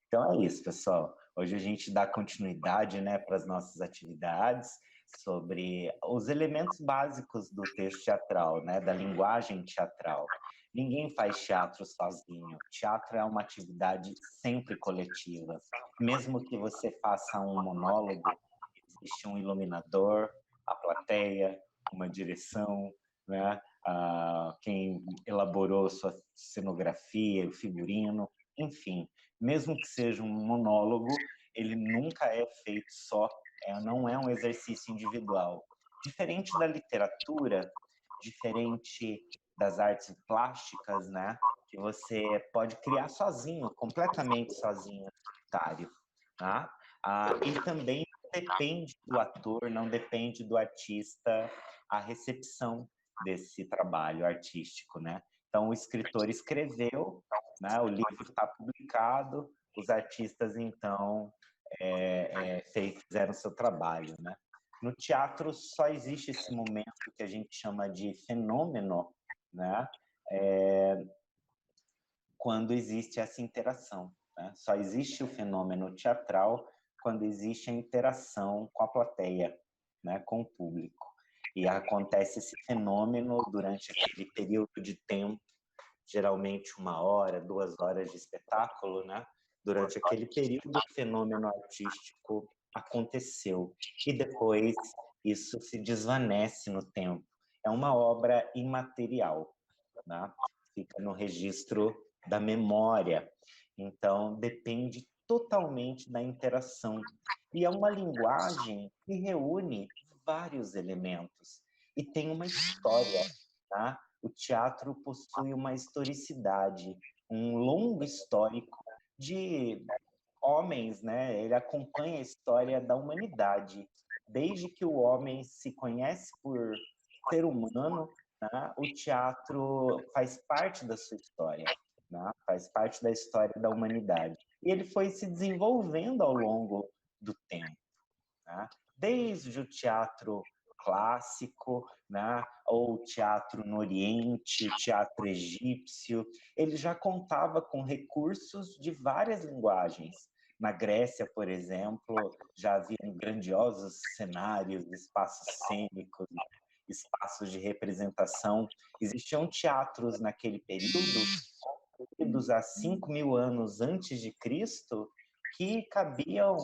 Então é isso, pessoal. Hoje a gente dá continuidade, né, para as nossas atividades sobre os elementos básicos do texto teatral, né, da linguagem teatral. Ninguém faz teatro sozinho. Teatro é uma atividade sempre coletiva. Mesmo que você faça um monólogo, existe um iluminador, a plateia, uma direção, né? Quem elaborou sua cenografia, o figurino, enfim, mesmo que seja um monólogo, ele nunca é feito só, não é um exercício individual. Diferente da literatura, diferente das artes plásticas, né? Que você pode criar sozinho, completamente sozinho, solitário, tá? E também depende do ator, não depende do artista a recepção desse trabalho artístico, né? Então, o escritor escreveu, né? O livro está publicado, os artistas, então, fizeram seu trabalho, né? No teatro só existe esse momento que a gente chama de fenômeno, né? Quando existe essa interação, né? Só existe o fenômeno teatral quando existe a interação com a plateia, né? Com o público. E acontece esse fenômeno durante aquele período de tempo, geralmente 1 hora, 2 horas de espetáculo, né? Durante aquele período, o fenômeno artístico aconteceu e depois isso se desvanece no tempo. É uma obra imaterial, né? Fica no registro da memória. Então, depende totalmente da interação. E é uma linguagem que reúne vários elementos e tem uma história, tá? O teatro possui uma historicidade, um longo histórico de homens, né? Ele acompanha a história da humanidade. Desde que o homem se conhece por ser humano, né? O teatro faz parte da sua história, né? Faz parte da história da humanidade. E ele foi se desenvolvendo ao longo do tempo, né? Desde o teatro clássico, né, ou teatro no Oriente, o teatro egípcio, ele já contava com recursos de várias linguagens. Na Grécia, por exemplo, já haviam grandiosos cenários, espaços cênicos, espaços de representação. Existiam teatros naquele período, construídos há 5.000 anos antes de Cristo, que cabiam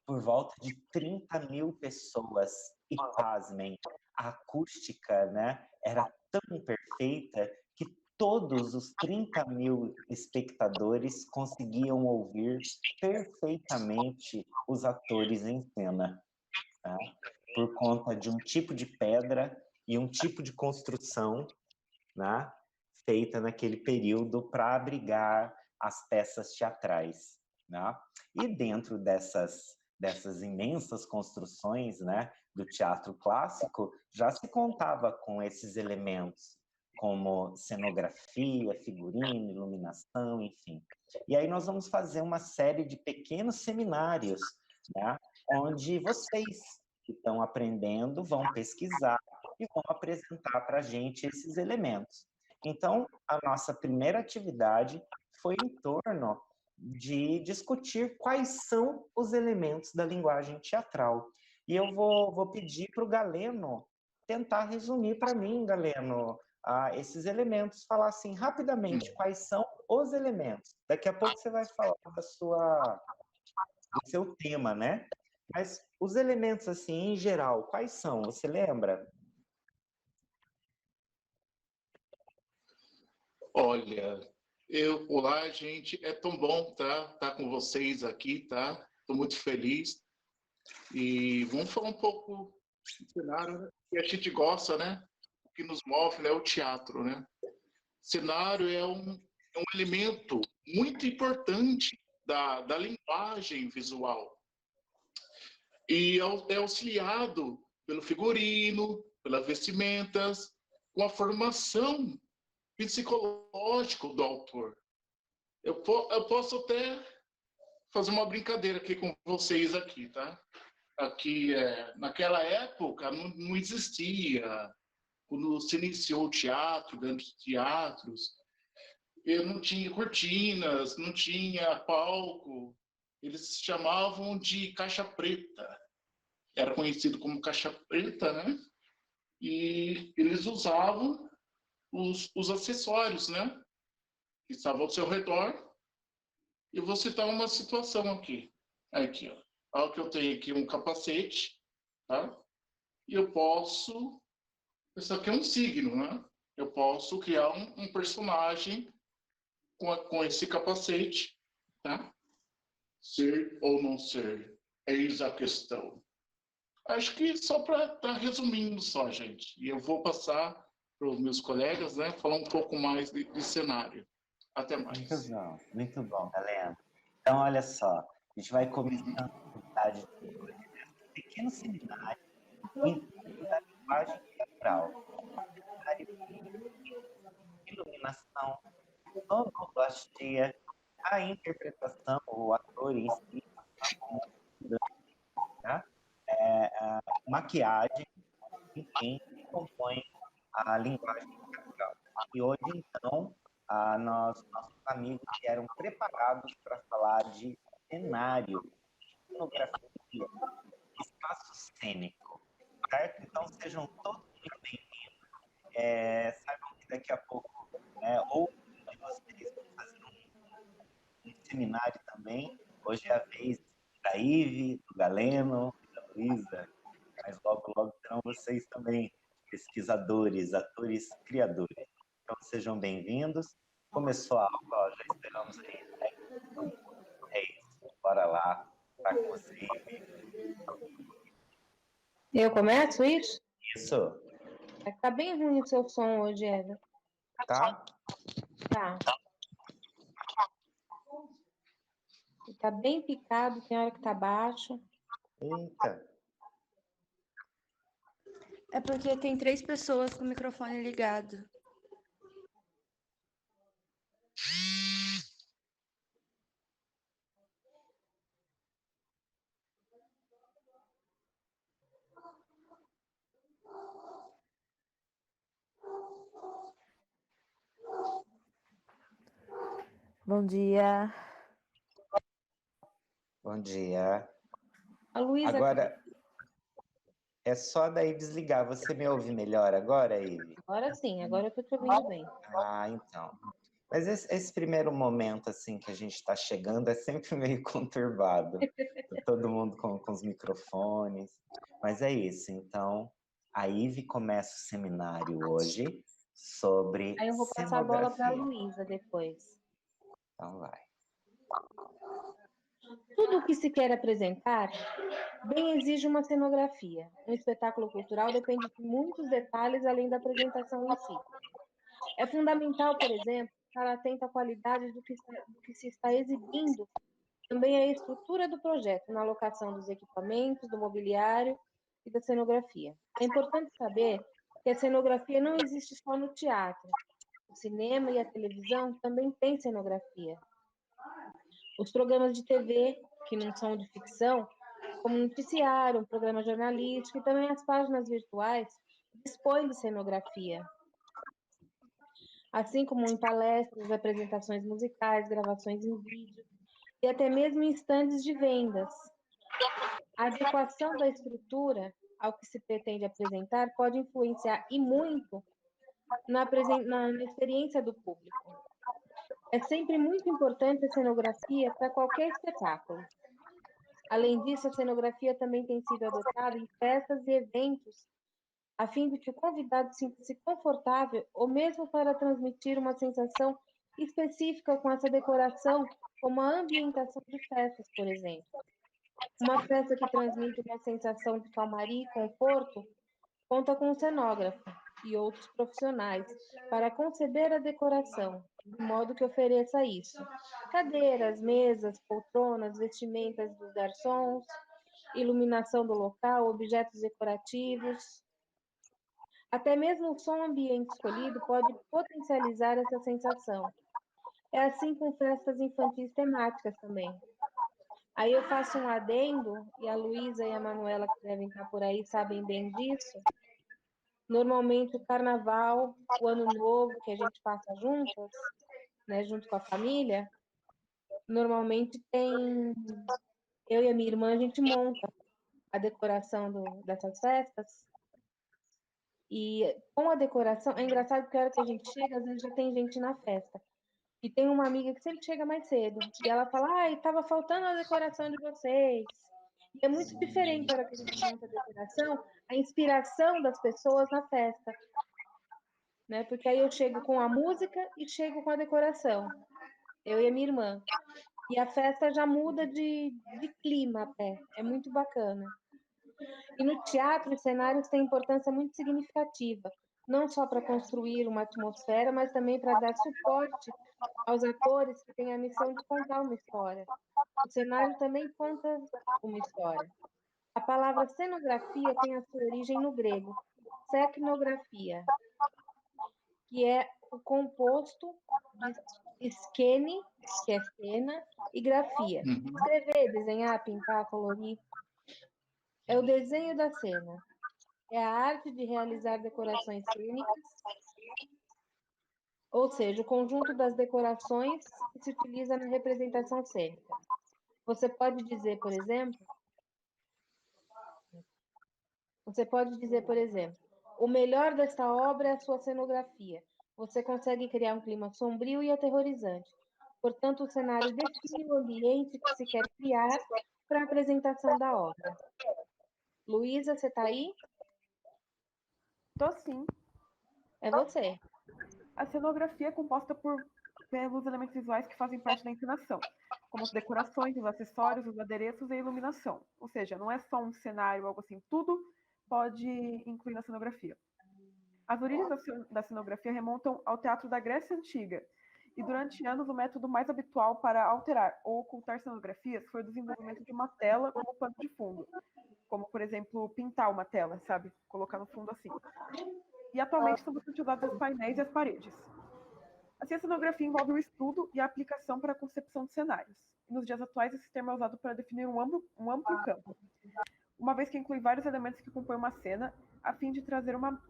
por volta de 30.000 pessoas. E pasmem, a acústica, né, era tão perfeita que todos os 30.000 espectadores conseguiam ouvir perfeitamente os atores em cena, tá? Por conta de um tipo de pedra e um tipo de construção, né, feita naquele período para abrigar as peças teatrais, né? E dentro dessas imensas construções, né, do teatro clássico, já se contava com esses elementos, como cenografia, figurino, iluminação, enfim. E aí nós vamos fazer uma série de pequenos seminários, né, onde vocês que estão aprendendo vão pesquisar e vão apresentar para a gente esses elementos. Então, a nossa primeira atividade foi em torno de discutir quais são os elementos da linguagem teatral. E eu vou pedir para o Galeno tentar resumir para mim, Galeno, esses elementos, falar assim rapidamente quais são os elementos. Daqui a pouco você vai falar do seu tema, né? Mas os elementos, assim, em geral, quais são? Você lembra? Olha, olá, gente, é tão bom tá com vocês aqui, tá? Estou muito feliz. E vamos falar um pouco do cenário, né? Que a gente gosta, né? O que nos move, né? O teatro, né? Cenário é um elemento muito importante da linguagem visual. E é auxiliado pelo figurino, pelas vestimentas, com a formação psicológica do autor. Eu posso até fazer uma brincadeira aqui com vocês aqui, tá? Aqui, naquela época, não existia, quando se iniciou o teatro, grandes teatros, Eu não tinha cortinas, não tinha palco. Eles chamavam de caixa preta. Era conhecido como caixa preta, né? E eles usavam os acessórios, né? Que estavam ao seu redor. E vou citar uma situação aqui. Aqui, ó. Olha que eu tenho aqui um capacete, tá? E eu posso... Isso aqui é um signo, né? Eu posso criar um personagem com esse capacete, tá? Ser ou não ser, eis a questão. Acho que só para estar resumindo só, gente. E eu vou passar para os meus colegas, né, falar um pouco mais de cenário. Até mais. Muito bom, galera. Então, olha só, a gente vai começando a atividade de hoje, um pequeno seminário em torno da linguagem teatral, iluminação, sonoplastia, a interpretação, o ator em si, tá? Maquiagem, enfim, que compõem a linguagem teatral. E hoje, então, nossos amigos vieram preparados para falar de cenário, cenografia, espaço cênico, certo? Então, sejam todos muito bem-vindos. Saibam que daqui a pouco, ou de vocês vão fazer um seminário também. Hoje é a vez da Ive, do Galeno, da Luísa, mas logo, logo serão vocês também, pesquisadores, atores, criadores. Então, sejam bem-vindos. Começou a aula, ó, já esperamos aí, né? Então, bora lá, tá com você, Ive. Eu começo isso? Isso. Tá bem ruim o seu som hoje, Eva. Tá? Tá. Tá bem picado, tem hora que tá baixo. Eita. É porque tem 3 pessoas com o microfone ligado. Bom dia. Bom dia. A Luísa... Agora, é só daí desligar. Você me ouve melhor agora, Ive? Agora sim, agora eu tô te ouvindo bem. Ah, então. Mas esse primeiro momento, assim, que a gente está chegando é sempre meio conturbado. Todo mundo com os microfones. Mas é isso. Então, a Ive começa o seminário hoje sobre Aí eu vou passar a bola para a Luísa depois. Então vai. Tudo o que se quer apresentar bem exige uma cenografia. Um espetáculo cultural depende de muitos detalhes além da apresentação em si. É fundamental, por exemplo, estar atento à qualidade do que se está exibindo, também a estrutura do projeto, na alocação dos equipamentos, do mobiliário e da cenografia. É importante saber que a cenografia não existe só no teatro. O cinema e a televisão também têm cenografia. Os programas de TV, que não são de ficção, como um noticiário, um programa jornalístico e também as páginas virtuais, dispõem de cenografia. Assim como em palestras, apresentações musicais, gravações em vídeo e até mesmo em estandes de vendas. A adequação da estrutura ao que se pretende apresentar pode influenciar e muito na experiência do público. É sempre muito importante a cenografia para qualquer espetáculo. Além disso, a cenografia também tem sido adotada em festas e eventos, a fim de que o convidado sinta-se confortável ou mesmo para transmitir uma sensação específica com essa decoração, como a ambientação de festas, por exemplo. Uma festa que transmite uma sensação de calmaria e conforto conta com um cenógrafo e outros profissionais para conceber a decoração, de modo que ofereça isso. Cadeiras, mesas, poltronas, vestimentas dos garçons, iluminação do local, objetos decorativos. Até mesmo o som ambiente escolhido pode potencializar essa sensação. É assim com festas infantis temáticas também. Aí eu faço um adendo, e a Luísa e a Manuela, que devem estar por aí, sabem bem disso. Normalmente o carnaval, o ano novo, que a gente passa juntas, né, junto com a família, normalmente tem... Eu e a minha irmã, a gente monta a decoração dessas festas. E com a decoração, é engraçado porque a hora que a gente chega, às vezes já tem gente na festa. E tem uma amiga que sempre chega mais cedo. E ela fala, ai, tava faltando a decoração de vocês. E é muito diferente a hora que a gente monta a decoração, a inspiração das pessoas na festa. Né? Porque aí eu chego com a música e chego com a decoração. Eu e a minha irmã. E a festa já muda de clima até. É muito bacana. E no teatro, os cenários têm importância muito significativa, não só para construir uma atmosfera, mas também para dar suporte aos atores que têm a missão de contar uma história. O cenário também conta uma história. A palavra cenografia tem a sua origem no grego, secnografia, que é o composto de skene, que é cena, e grafia. Escrever, desenhar, pintar, colorir. É o desenho da cena. É a arte de realizar decorações cênicas, ou seja, o conjunto das decorações que se utiliza na representação cênica. Você pode dizer, por exemplo, o melhor desta obra é a sua cenografia. Você consegue criar um clima sombrio e aterrorizante. Portanto, o cenário define o ambiente que se quer criar para a apresentação da obra. Luísa, você está aí? Tô sim. É você. A cenografia é composta pelos elementos visuais que fazem parte da encenação, como as decorações, os acessórios, os adereços e a iluminação. Ou seja, não é só um cenário, algo assim, tudo pode incluir na cenografia. As origens da cenografia remontam ao teatro da Grécia Antiga, e durante anos o método mais habitual para alterar ou ocultar cenografias foi o desenvolvimento de uma tela como pano de fundo, como, por exemplo, pintar uma tela, sabe? Colocar no fundo assim. E atualmente são bastante usados os painéis e as paredes. Assim, a cenografia envolve o estudo e a aplicação para a concepção de cenários. E nos dias atuais, esse termo é usado para definir um amplo campo, uma vez que inclui vários elementos que compõem uma cena, a fim de trazer uma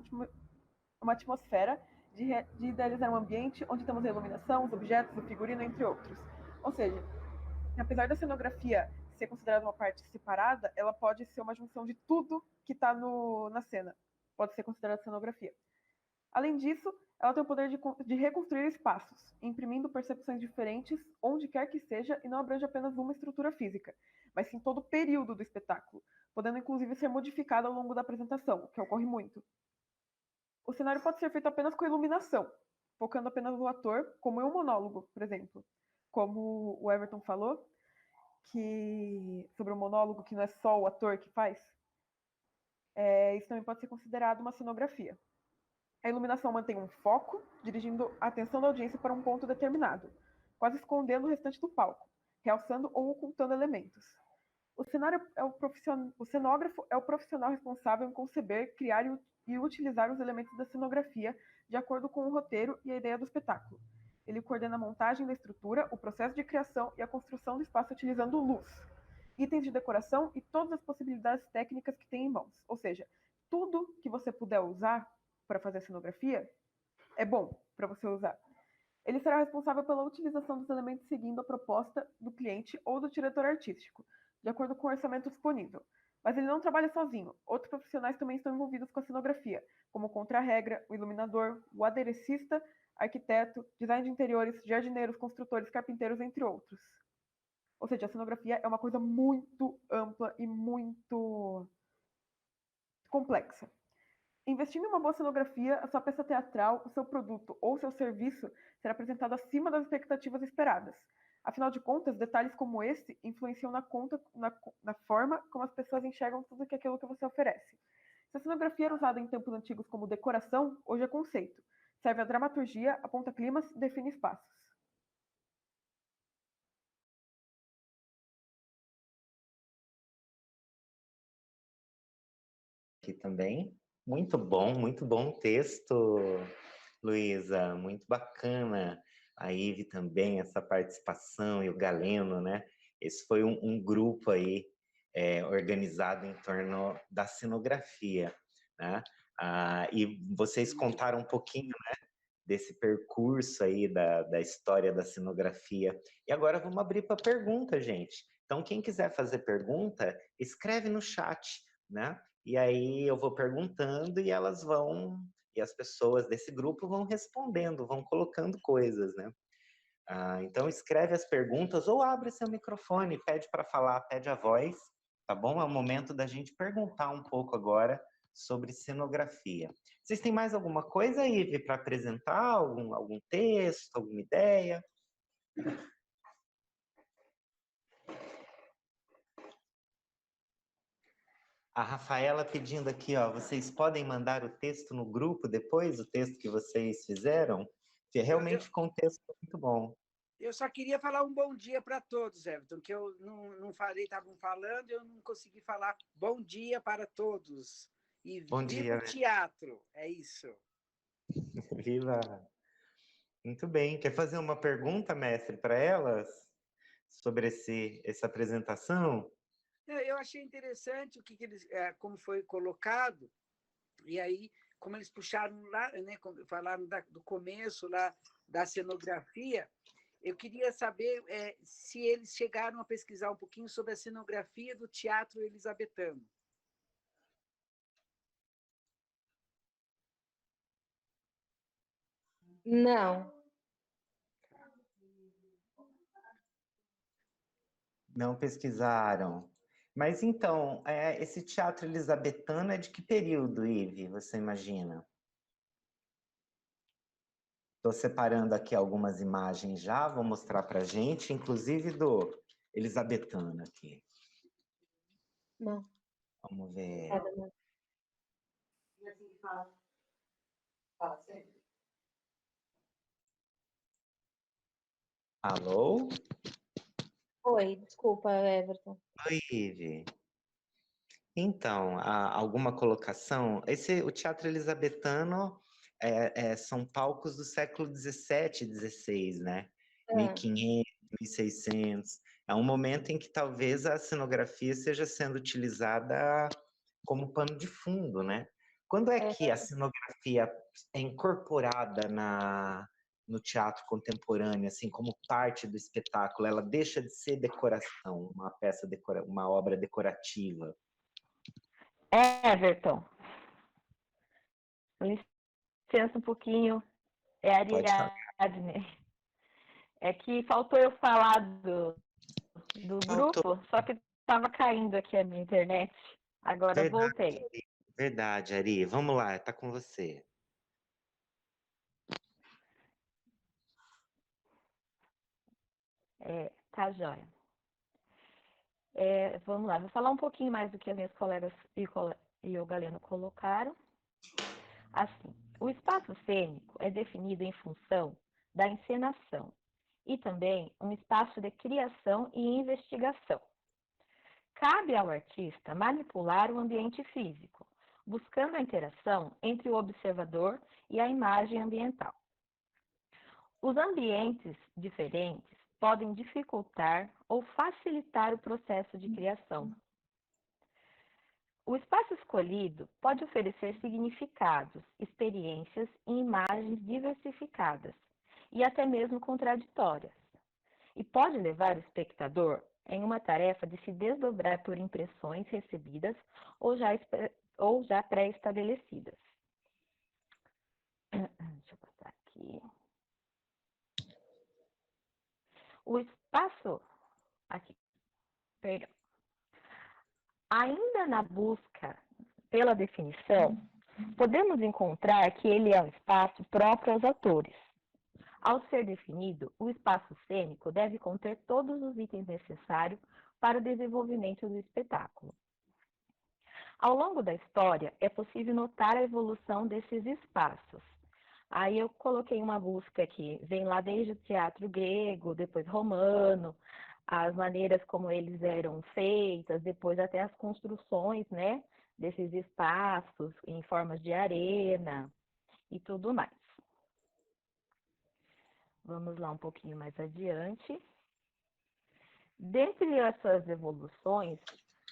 atmosfera, de idealizar um ambiente onde temos a iluminação, os objetos, o figurino, entre outros. Ou seja, apesar da cenografia ser considerada uma parte separada, ela pode ser uma junção de tudo que está na cena. Pode ser considerada cenografia. Além disso, ela tem o poder de reconstruir espaços, imprimindo percepções diferentes onde quer que seja e não abrange apenas uma estrutura física, mas sim todo o período do espetáculo, podendo inclusive ser modificada ao longo da apresentação, o que ocorre muito. O cenário pode ser feito apenas com iluminação, focando apenas no ator, como em um monólogo, por exemplo. Como o Everton falou, sobre o monólogo, que não é só o ator que faz, isso também pode ser considerado uma cenografia. A iluminação mantém um foco, dirigindo a atenção da audiência para um ponto determinado, quase escondendo o restante do palco, realçando ou ocultando elementos. O cenógrafo é o profissional responsável em conceber, criar e utilizar os elementos da cenografia de acordo com o roteiro e a ideia do espetáculo. Ele coordena a montagem da estrutura, o processo de criação e a construção do espaço utilizando luz, itens de decoração e todas as possibilidades técnicas que tem em mãos. Ou seja, tudo que você puder usar para fazer a cenografia é bom para você usar. Ele será responsável pela utilização dos elementos seguindo a proposta do cliente ou do diretor artístico, de acordo com o orçamento disponível. Mas ele não trabalha sozinho. Outros profissionais também estão envolvidos com a cenografia, como o contra-regra, o iluminador, o aderecista, arquiteto, design de interiores, jardineiros, construtores, carpinteiros, entre outros. Ou seja, a cenografia é uma coisa muito ampla e muito complexa. Investindo em uma boa cenografia, a sua peça teatral, o seu produto ou o seu serviço será apresentado acima das expectativas esperadas. Afinal de contas, detalhes como esse influenciam na forma como as pessoas enxergam tudo aquilo que você oferece. Se a cenografia era usada em tempos antigos como decoração, hoje é conceito. Serve à dramaturgia, aponta climas e define espaços. Aqui também. Muito bom texto, Luísa, muito bacana. A Ive também, essa participação, e o Galeno, né? Esse foi um grupo aí organizado em torno da cenografia, né? E vocês contaram um pouquinho, né, desse percurso aí da história da cenografia. E agora vamos abrir para pergunta, gente. Então, quem quiser fazer pergunta, escreve no chat, né? E aí eu vou perguntando e elas vão, e as pessoas desse grupo vão respondendo, vão colocando coisas, né? Então escreve as perguntas ou abre seu microfone, pede para falar, pede a voz, tá bom? É o momento da gente perguntar um pouco agora sobre cenografia. Vocês têm mais alguma coisa, Ive, para apresentar? Algum texto, alguma ideia? A Rafaela pedindo aqui, ó, vocês podem mandar o texto no grupo depois, o texto que vocês fizeram? Que realmente ficou um texto muito bom. Eu só queria falar um bom dia para todos, Everton, que eu não falei, estavam falando, eu não consegui falar bom dia para todos. E Bom viva dia, o teatro, é isso. Viva! Muito bem. Quer fazer uma pergunta, mestre, para elas sobre essa apresentação? Eu achei interessante o que eles, como foi colocado, e aí, como eles puxaram lá, né, falaram do começo lá da cenografia, eu queria saber se eles chegaram a pesquisar um pouquinho sobre a cenografia do teatro elisabetano. Não. Não pesquisaram. Mas então, esse teatro elisabetano é de que período, Ive, você imagina? Estou separando aqui algumas imagens já, vou mostrar para a gente, inclusive do elisabetano aqui. Não. Vamos ver. Alô? Oi, desculpa, Everton. Oi, Ive. Então, alguma colocação? O teatro elisabetano são palcos do século XVII, XVI, né? 1500, 1600. É um momento em que talvez a cenografia seja sendo utilizada como pano de fundo, né? Quando é que a cenografia é incorporada no teatro contemporâneo, assim, como parte do espetáculo? Ela deixa de ser decoração, uma obra decorativa? Everton, licença um pouquinho, é Ariadne. É que faltou eu falar do grupo, só que estava caindo aqui a minha internet. Agora voltei. Verdade, Ari. Vamos lá, tá com você. Tá joia. Vamos lá, vou falar um pouquinho mais do que as minhas colegas e o Galeno colocaram. Assim, o espaço cênico é definido em função da encenação e também um espaço de criação e investigação. Cabe ao artista manipular o ambiente físico, buscando a interação entre o observador e a imagem ambiental. Os ambientes diferentes podem dificultar ou facilitar o processo de criação. O espaço escolhido pode oferecer significados, experiências e imagens diversificadas e até mesmo contraditórias, e pode levar o espectador em uma tarefa de se desdobrar por impressões recebidas ou já pré-estabelecidas. Deixa eu passar aqui. O espaço... Aqui, perdão. Ainda na busca pela definição, podemos encontrar que ele é um espaço próprio aos atores. Ao ser definido, o espaço cênico deve conter todos os itens necessários para o desenvolvimento do espetáculo. Ao longo da história, é possível notar a evolução desses espaços. Aí eu coloquei uma busca que vem lá desde o teatro grego, depois romano, as maneiras como eles eram feitas, depois até as construções, né, desses espaços em formas de arena e tudo mais. Vamos lá um pouquinho mais adiante. Dentre essas evoluções,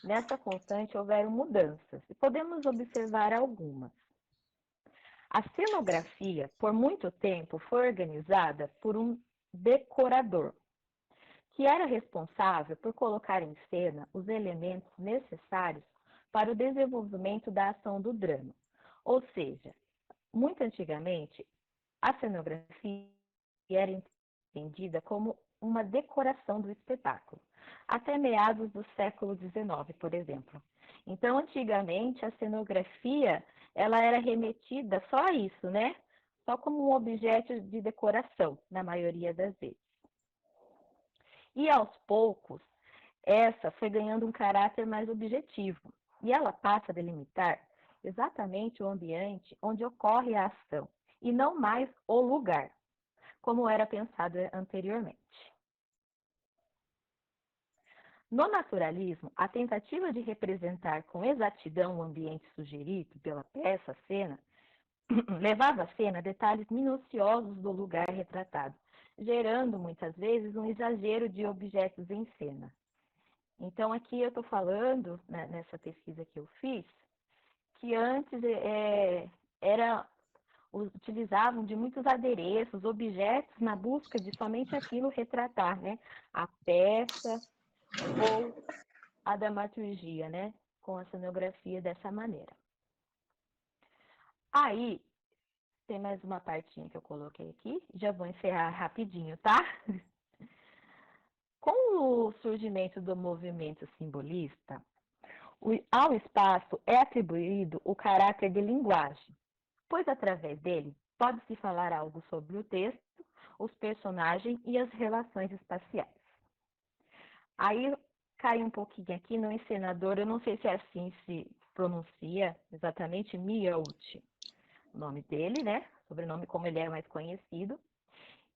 nessa constante houveram mudanças, e podemos observar algumas. A cenografia, por muito tempo, foi organizada por um decorador, que era responsável por colocar em cena os elementos necessários para o desenvolvimento da ação do drama. Ou seja, muito antigamente, a cenografia era entendida como uma decoração do espetáculo, até meados do século XIX, por exemplo. Então, antigamente, a cenografia ela era remetida só a isso, né? Só como um objeto de decoração, na maioria das vezes. E, aos poucos, essa foi ganhando um caráter mais objetivo, e ela passa a delimitar exatamente o ambiente onde ocorre a ação, e não mais o lugar, como era pensado anteriormente. No naturalismo, a tentativa de representar com exatidão o ambiente sugerido pela peça, cena, levava a cena detalhes minuciosos do lugar retratado, gerando muitas vezes um exagero de objetos em cena. Então, aqui eu estou falando, né, nessa pesquisa que eu fiz, que antes utilizavam de muitos adereços, objetos, na busca de somente aquilo retratar, né? A peça ou a dramaturgia, né? Com a cenografia dessa maneira. Aí, tem mais uma partinha que eu coloquei aqui, já vou encerrar rapidinho, tá? Com o surgimento do movimento simbolista, ao espaço é atribuído o caráter de linguagem, pois através dele pode-se falar algo sobre o texto, os personagens e as relações espaciais. Aí cai um pouquinho aqui no encenador, eu não sei se é assim se pronuncia exatamente, Miot, o nome dele, né? Sobrenome como ele é mais conhecido,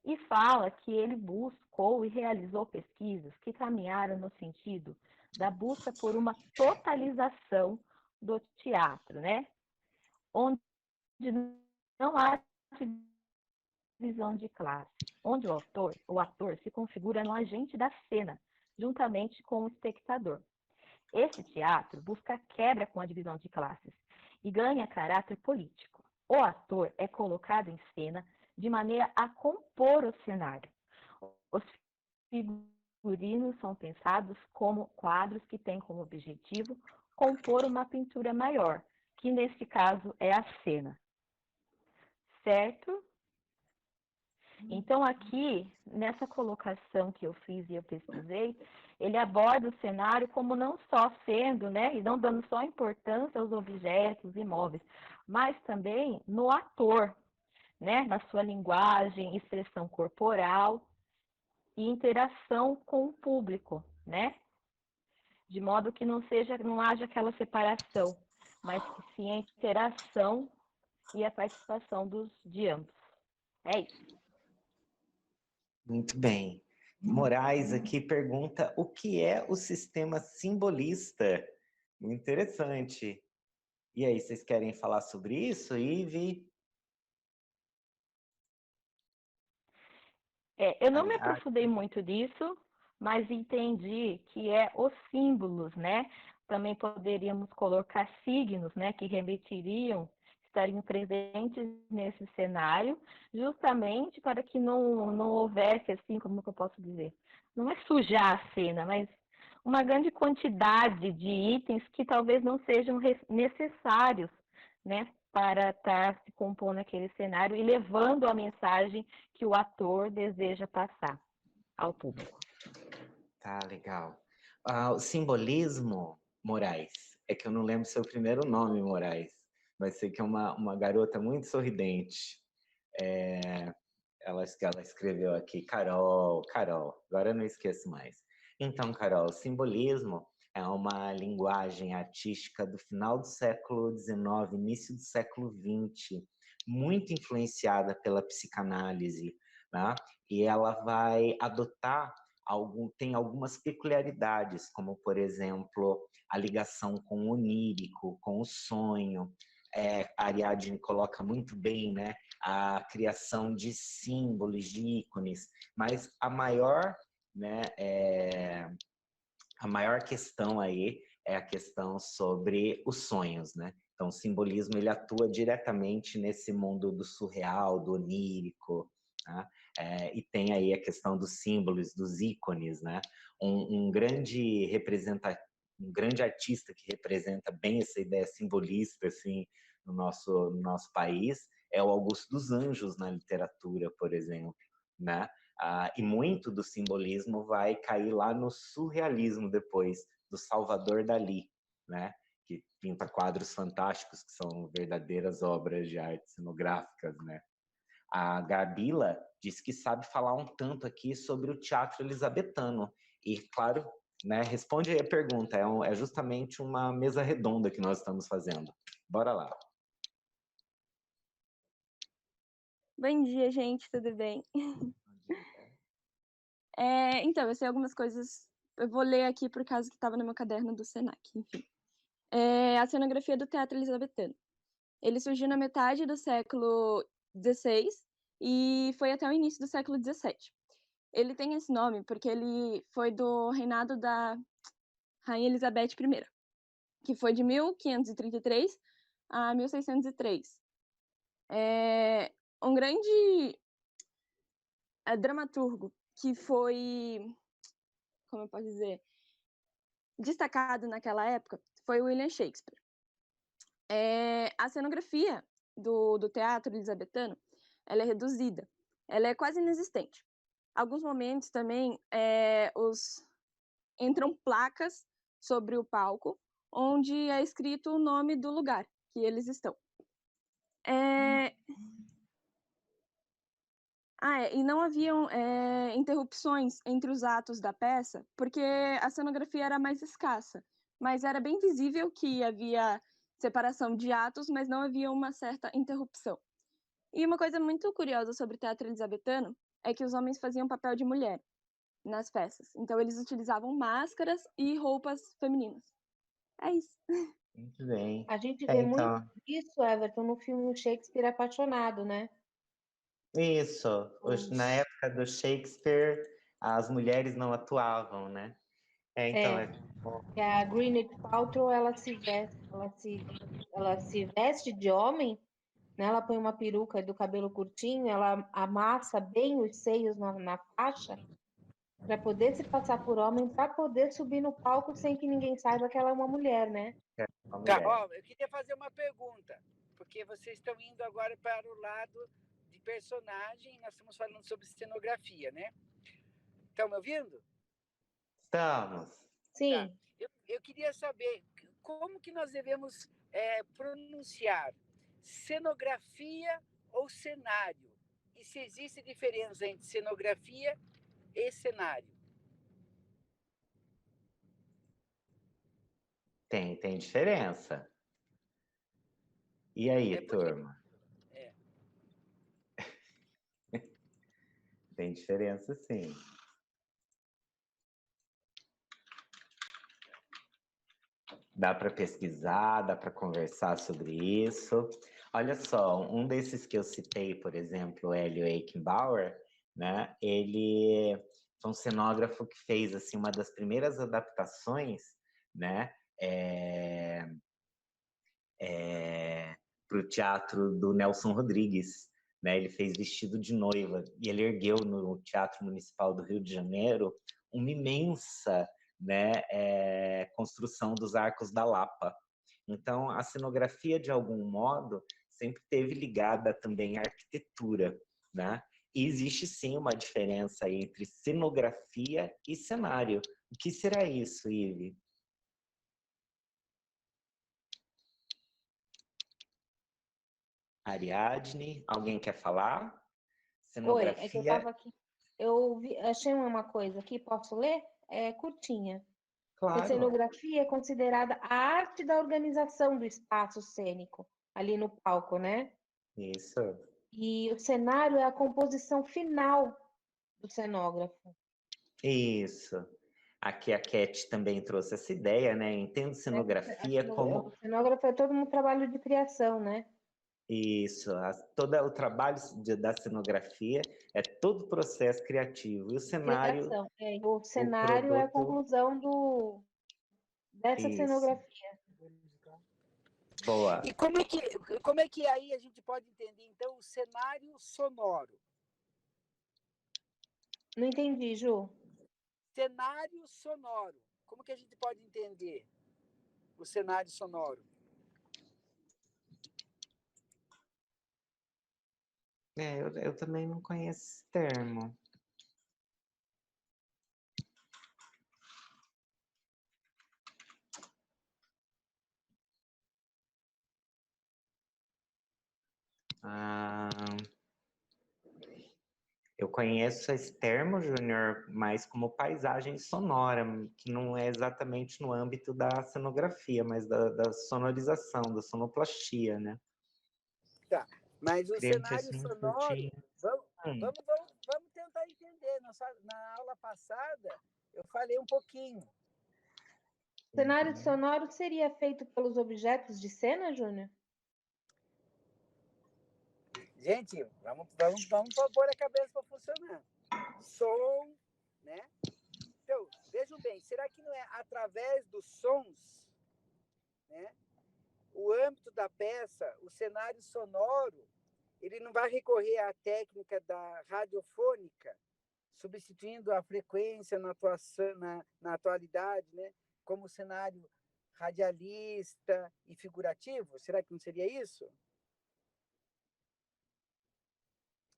e fala que ele buscou e realizou pesquisas que caminharam no sentido da busca por uma totalização do teatro, né? Onde não há divisão de classe, onde o ator se configura no agente da cena, juntamente com o espectador. Esse teatro busca a quebra com a divisão de classes e ganha caráter político. O ator é colocado em cena de maneira a compor o cenário. Os figurinos são pensados como quadros que têm como objetivo compor uma pintura maior, que nesse caso é a cena. Certo? Então, aqui, nessa colocação que eu fiz e eu pesquisei, ele aborda o cenário como não só sendo, né, e não dando só importância aos objetos imóveis, mas também no ator, né, na sua linguagem, expressão corporal e interação com o público, né? De modo que não haja aquela separação, mas que sim a interação e a participação de ambos. É isso. Muito bem. Moraes aqui pergunta o que é o sistema simbolista. Muito interessante. E aí, vocês querem falar sobre isso, Ive? Eu não me aprofundei muito disso, mas entendi que é os símbolos, né? Também poderíamos colocar signos, né? Que remetiriam, estariam presentes nesse cenário, justamente para que não houvesse, assim, como que eu posso dizer? Não é sujar a cena, mas uma grande quantidade de itens que talvez não sejam necessários, né? Para estar se compondo aquele cenário e levando a mensagem que o ator deseja passar ao público. Tá, legal. O simbolismo, Moraes, é que eu não lembro seu primeiro nome, Moraes, mas sei que é uma garota muito sorridente. Ela escreveu aqui, Carol, agora eu não esqueço mais. Então, Carol, o simbolismo é uma linguagem artística do final do século XIX, início do século XX, muito influenciada pela psicanálise, né? E ela vai adotar tem algumas peculiaridades, como, por exemplo, a ligação com o onírico, com o sonho. A Ariadne coloca muito bem, né? A criação de símbolos, de ícones, mas a maior, né, a maior questão aí é a questão sobre os sonhos, né? Então, o simbolismo ele atua diretamente nesse mundo do surreal, do onírico, né? E tem aí a questão dos símbolos, dos ícones, né? Um grande artista que representa bem essa ideia simbolista assim no nosso país é o Augusto dos Anjos na literatura, por exemplo, né? E muito do simbolismo vai cair lá no surrealismo depois, do Salvador Dalí, né? Que pinta quadros fantásticos que são verdadeiras obras de arte cenográficas, né? A Gabila diz que sabe falar um tanto aqui sobre o teatro elisabetano. E, claro, né, responde aí a pergunta, é justamente uma mesa redonda que nós estamos fazendo. Bora lá. Bom dia, gente, tudo bem? Então, eu sei algumas coisas, eu vou ler aqui por causa que estava no meu caderno do Senac, enfim. A cenografia do teatro elisabetano. Ele surgiu na metade do século XVI e foi até o início do século XVII. Ele tem esse nome porque ele foi do reinado da Rainha Elizabeth I, que foi de 1533 a 1603. Um grande dramaturgo que foi, como eu posso dizer, destacado naquela época foi William Shakespeare. A cenografia do teatro elisabetano ela é reduzida, ela é quase inexistente. Alguns momentos também entram placas sobre o palco, onde é escrito o nome do lugar que eles estão. E não haviam interrupções entre os atos da peça, porque a cenografia era mais escassa, mas era bem visível que havia separação de atos, mas não havia uma certa interrupção. E uma coisa muito curiosa sobre o teatro elisabetano é que os homens faziam papel de mulher nas peças. Então, eles utilizavam máscaras e roupas femininas. É isso. Muito bem. A gente vê muito isso, Everton, no filme Shakespeare Apaixonado, né? Isso. Na época do Shakespeare, as mulheres não atuavam, né? A Gwyneth Paltrow, ela se veste de homem, né? Ela põe uma peruca do cabelo curtinho, ela amassa bem os seios na faixa para poder se passar por homem, para poder subir no palco sem que ninguém saiba que ela é uma mulher, né? Tá, eu queria fazer uma pergunta, porque vocês estão indo agora para o lado de personagem, nós estamos falando sobre cenografia, né? Estão me ouvindo? Estamos. Sim. Tá. Eu queria saber como que nós devemos pronunciar cenografia ou cenário, e se existe diferença entre cenografia e cenário. Tem diferença. E aí, turma? Tem diferença, sim. Dá para pesquisar, dá para conversar sobre isso. Olha só, um desses que eu citei, por exemplo, o Hélio Eichenbauer, né? Ele foi um cenógrafo que fez assim uma das primeiras adaptações, né? Para o teatro do Nelson Rodrigues, né? Ele fez Vestido de Noiva e ele ergueu no Teatro Municipal do Rio de Janeiro uma imensa, né, construção dos Arcos da Lapa. Então, a cenografia, de algum modo, sempre esteve ligada também à arquitetura, né? E existe, sim, uma diferença entre cenografia e cenário. O que será isso, Ive? Ariadne, alguém quer falar? Cenografia... Oi, é que eu estava aqui. Achei uma coisa aqui, posso ler? É curtinha. Claro. A cenografia é considerada a arte da organização do espaço cênico, ali no palco, né? Isso. E o cenário é a composição final do cenógrafo. Isso. Aqui a Cat também trouxe essa ideia, né? Eu entendo cenografia como... O cenógrafo é todo um trabalho de criação, né? Isso. Todo o trabalho da cenografia é todo o processo criativo. E o cenário... O cenário é a conclusão dessa cenografia. Boa. E como é que aí a gente pode entender, então, o cenário sonoro? Não entendi, Ju. Cenário sonoro. Como que a gente pode entender o cenário sonoro? Eu também não conheço esse termo. Eu conheço esse termo, Júnior, mais como paisagem sonora, que não é exatamente no âmbito da cenografia, mas da sonorização, da sonoplastia, né? Tá, mas o Queria que cenário tivesse muito sonoro, curtinho. vamos tentar entender. Na aula passada, eu falei um pouquinho. O cenário sonoro seria feito pelos objetos de cena, Júnior? Gente, vamos pôr a cabeça para funcionar. Som, né? Então, vejam bem, será que não é através dos sons, né? O âmbito da peça, o cenário sonoro, ele não vai recorrer à técnica da radiofônica, substituindo a frequência na atualidade, né? Como cenário radialista e figurativo? Será que não seria isso?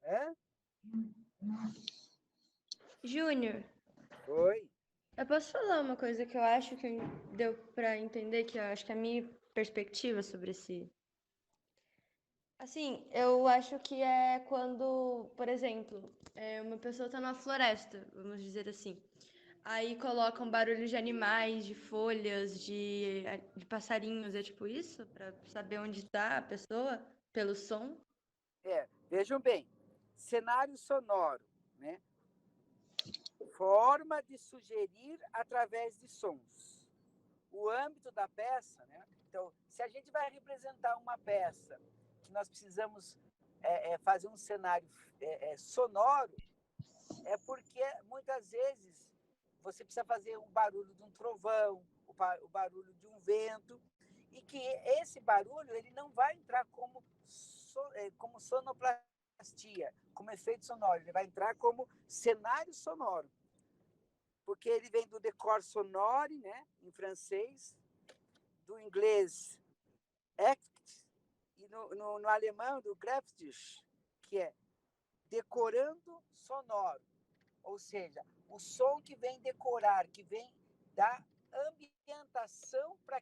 Hã? Júnior, Oi. eu posso falar uma coisa que eu acho que deu para entender, que eu acho que é a minha perspectiva sobre esse. Assim, eu acho que é quando, por exemplo, uma pessoa está numa floresta, vamos dizer assim. Aí colocam barulhos de animais, de folhas, de passarinhos, é tipo isso? Para saber onde está a pessoa pelo som? Vejam bem, cenário sonoro, né? Forma de sugerir através de sons. O âmbito da peça, né? Então, se a gente vai representar uma peça que nós precisamos fazer um cenário sonoro, é porque muitas vezes você precisa fazer o barulho de um trovão, o barulho de um vento, e que esse barulho ele não vai entrar como sonoplastia, como efeito sonoro, ele vai entrar como cenário sonoro, porque ele vem do décor sonore, né, em francês, do inglês act, e no alemão do Grafftisch, que é decorando sonoro, ou seja, o som que vem decorar, que vem dar ambientação para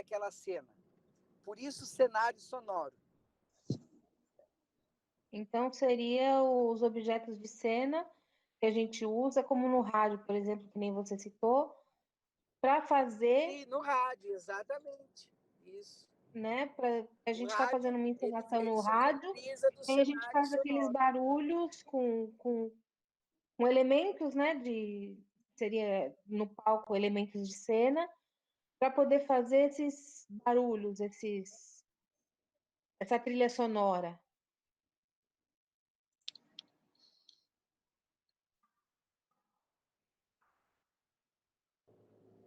aquela cena. Por isso, cenário sonoro. Então, seria os objetos de cena que a gente usa, como no rádio, por exemplo, que nem você citou, para fazer... Sim, no rádio, exatamente. Isso. Né? A gente está rádio, fazendo uma encenação ele no se rádio, utiliza do e a gente cenário faz aqueles sonoro. barulhos com elementos, né? Seria no palco elementos de cena, para poder fazer esses barulhos, essa trilha sonora.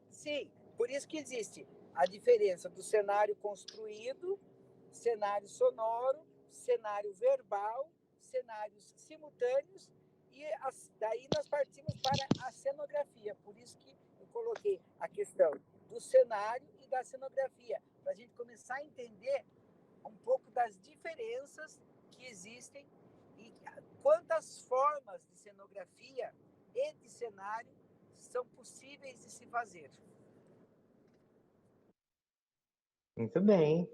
Sim, por isso que existe a diferença do cenário construído, cenário sonoro, cenário verbal, cenários simultâneos, e daí nós partimos para a cenografia. Por isso que eu coloquei a questão do cenário e da cenografia, para a gente começar a entender um pouco das diferenças que existem e quantas formas de cenografia e de cenário são possíveis de se fazer. Muito bem.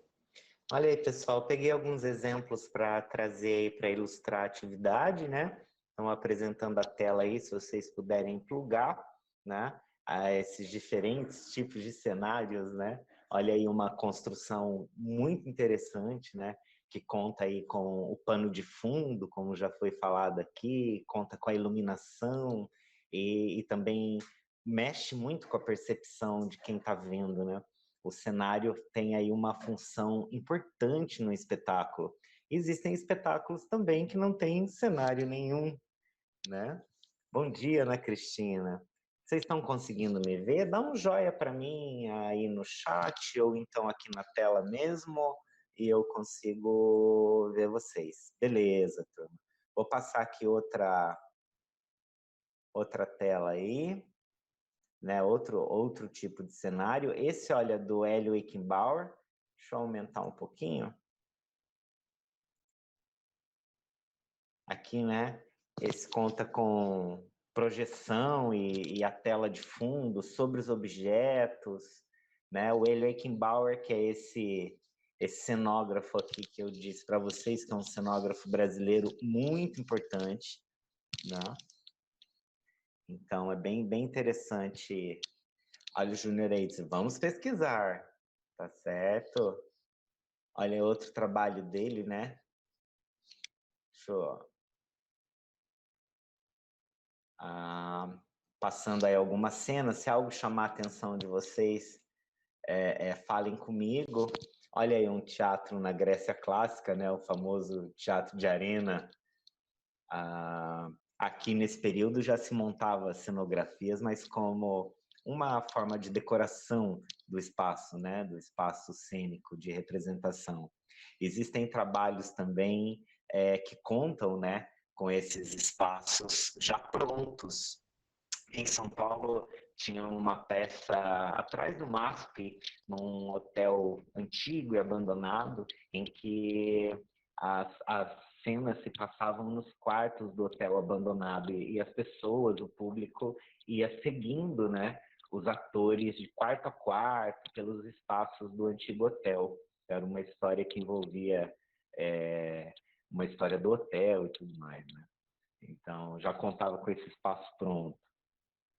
Olha aí, pessoal, peguei alguns exemplos para trazer aí para ilustrar a atividade, né? Estão apresentando a tela aí, se vocês puderem plugar, né? A esses diferentes tipos de cenários, né? Olha aí uma construção muito interessante, né? Que conta aí com o pano de fundo, como já foi falado aqui, conta com a iluminação e também mexe muito com a percepção de quem está vendo, né? O cenário tem aí uma função importante no espetáculo. Existem espetáculos também que não têm cenário nenhum, né? Bom dia, Ana Cristina. Vocês estão conseguindo me ver? Dá um joinha para mim aí no chat ou então aqui na tela mesmo e eu consigo ver vocês. Beleza, turma. Vou passar aqui outra tela aí, né? Outro tipo de cenário. Esse, olha, do Hélio Eichenbauer. Deixa eu aumentar um pouquinho. Aqui, né? Esse conta com projeção e a tela de fundo sobre os objetos, né? O Hélio Eichenbauer, que é esse cenógrafo aqui que eu disse para vocês, que é um cenógrafo brasileiro muito importante, né? Então, é bem interessante. Olha o Júnior aí, diz, vamos pesquisar, tá certo? Olha outro trabalho dele, né? Deixa eu... passando aí algumas cenas, se algo chamar a atenção de vocês, falem comigo. Olha aí um teatro na Grécia Clássica, né? O famoso teatro de arena. Aqui nesse período já se montava cenografias, mas como uma forma de decoração do espaço, né? Do espaço cênico de representação. Existem trabalhos também que contam, né? Com esses espaços já prontos. Em São Paulo, tinha uma peça atrás do MASP, num hotel antigo e abandonado, em que as cenas se passavam nos quartos do hotel abandonado e as pessoas, o público, ia seguindo, né, os atores de quarto a quarto pelos espaços do antigo hotel. Era uma história que envolvia uma história do hotel e tudo mais, né? Então, já contava com esse espaço pronto.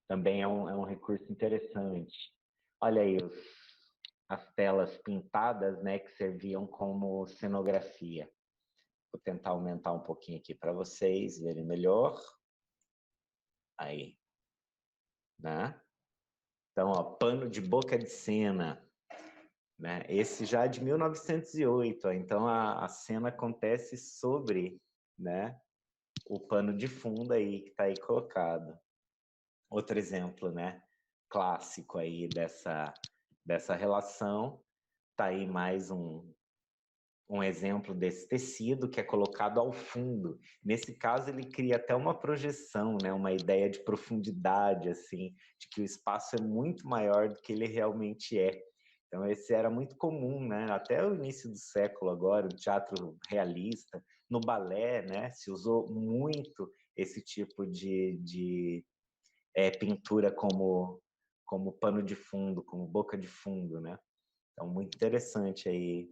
Também é um recurso interessante. Olha aí as telas pintadas, né, que serviam como cenografia. Vou tentar aumentar um pouquinho aqui para vocês verem melhor. Aí, né? Então, ó, pano de boca de cena, né? Esse já é de 1908, ó. Então a cena acontece sobre, né, o pano de fundo aí que está aí colocado. Outro exemplo, né, clássico aí dessa relação, tá aí mais um exemplo desse tecido que é colocado ao fundo. Nesse caso, ele cria até uma projeção, né, uma ideia de profundidade, assim, de que o espaço é muito maior do que ele realmente é. Então, esse era muito comum, né, até o início do século agora, o teatro realista, no balé, né, se usou muito esse tipo de pintura como pano de fundo, como boca de fundo, né? Então, muito interessante aí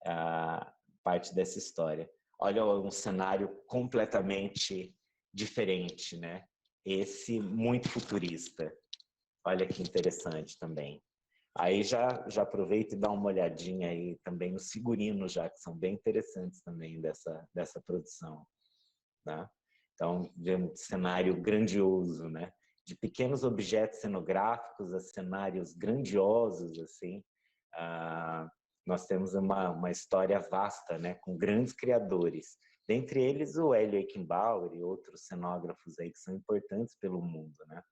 a parte dessa história. Olha um cenário completamente diferente, né? Esse muito futurista. Olha que interessante também. Aí já aproveita e dá uma olhadinha aí também nos figurinos, já que são bem interessantes também dessa produção, né? Então, vemos um cenário grandioso, né? De pequenos objetos cenográficos a cenários grandiosos, assim. Nós temos uma história vasta, né? Com grandes criadores. Dentre eles, o Hélio Eichenbauer e outros cenógrafos aí que são importantes pelo mundo, né?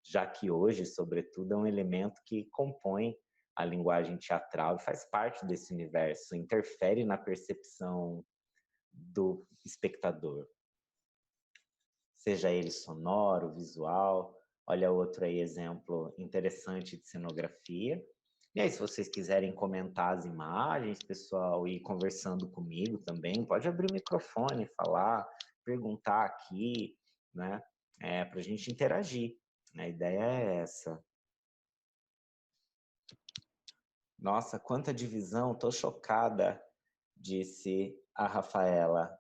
Já que hoje, sobretudo, é um elemento que compõe a linguagem teatral e faz parte desse universo, interfere na percepção do espectador. Seja ele sonoro, visual. Olha outro aí exemplo interessante de cenografia. E aí, se vocês quiserem comentar as imagens, pessoal, e ir conversando comigo também, pode abrir o microfone, falar, perguntar aqui, né? Para a gente interagir. A ideia é essa. Nossa, quanta divisão, estou chocada, disse a Rafaela.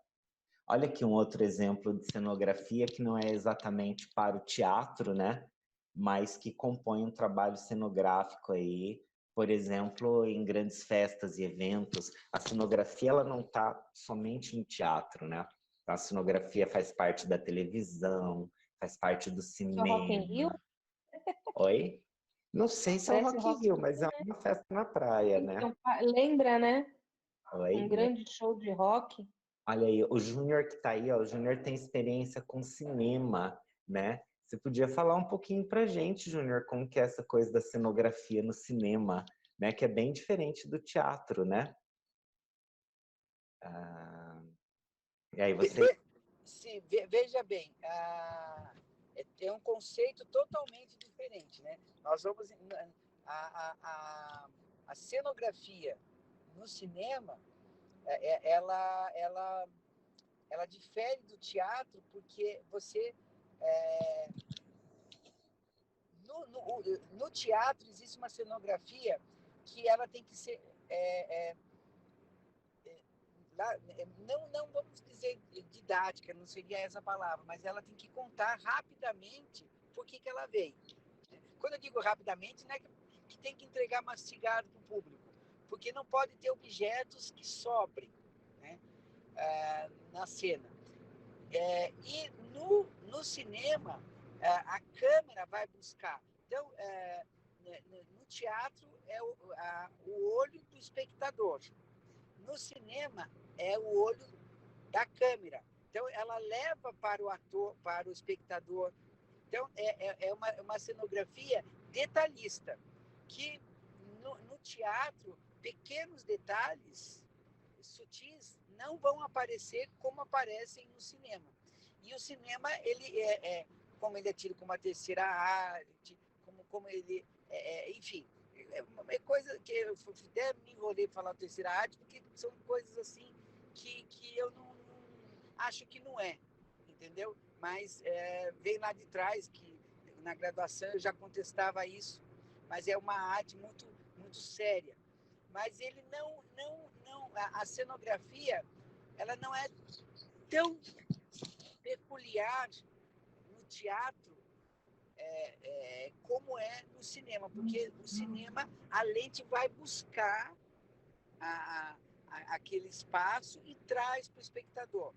Olha aqui um outro exemplo de cenografia que não é exatamente para o teatro, né? Mas que compõe um trabalho cenográfico aí, por exemplo, em grandes festas e eventos. A cenografia ela não está somente no teatro, né? A cenografia faz parte da televisão, faz parte do cinema. Rock in Rio? Oi? Não sei se é o Rock in Rio, mas é uma festa na praia, né? Então, lembra, né? Oi? Um grande show de rock. Olha aí, o Júnior que está aí, ó, o Júnior tem experiência com cinema, né? Você podia falar um pouquinho para a gente, Júnior, como que é essa coisa da cenografia no cinema, né? Que é bem diferente do teatro, né? E aí você... Sim, veja bem, é um conceito totalmente diferente, né? Nós vamos a cenografia no cinema, ela difere do teatro porque você no teatro existe uma cenografia que ela tem que ser não vamos dizer didática, não seria essa palavra, mas ela tem que contar rapidamente por que ela veio. Quando eu digo rapidamente, não é que tem que entregar mastigado para o público, porque não pode ter objetos que sobrem, né, na cena. E no cinema, a câmera vai buscar. Então, no teatro, é o olho do espectador. No cinema, é o olho da câmera. Então, ela leva para o ator, para o espectador. Então, é uma cenografia detalhista, que no teatro, pequenos detalhes sutis não vão aparecer como aparecem no cinema. E o cinema, ele como ele é tido como a terceira arte, como ele... enfim, é coisa que eu até me enrolei para falar terceira arte, porque são coisas assim que eu não acho que não é, entendeu? Mas vem lá de trás, que na graduação eu já contestava isso, mas é uma arte muito, muito séria. Mas ele a cenografia, ela não é tão peculiar no teatro como é no cinema, porque no cinema a lente vai buscar aquele espaço e traz para o espectador.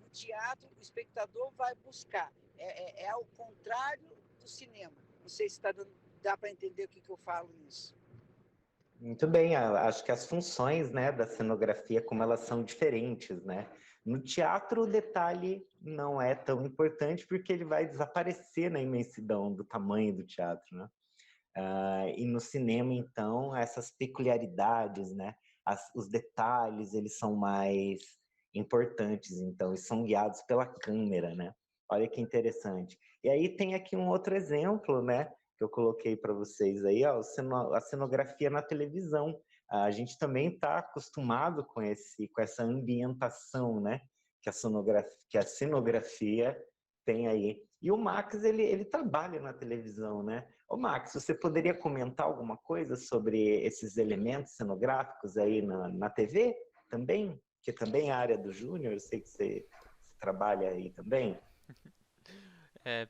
No teatro, o espectador vai buscar. É ao contrário do cinema. Não sei se dá para entender o que eu falo nisso. Muito bem, acho que as funções, né, da cenografia, como elas são diferentes, né? No teatro, o detalhe não é tão importante porque ele vai desaparecer na imensidão do tamanho do teatro, né? E no cinema, então, essas peculiaridades, né? Os detalhes, eles são mais importantes, então, e são guiados pela câmera, né? Olha que interessante. E aí tem aqui um outro exemplo, né? Que eu coloquei para vocês aí, ó, a cenografia na televisão. A gente também está acostumado com essa ambientação, né? Que a cenografia tem aí. E o Max, ele trabalha na televisão, né? Ô Max, você poderia comentar alguma coisa sobre esses elementos cenográficos aí na TV também? Que também é a área do Júnior, eu sei que você trabalha aí também.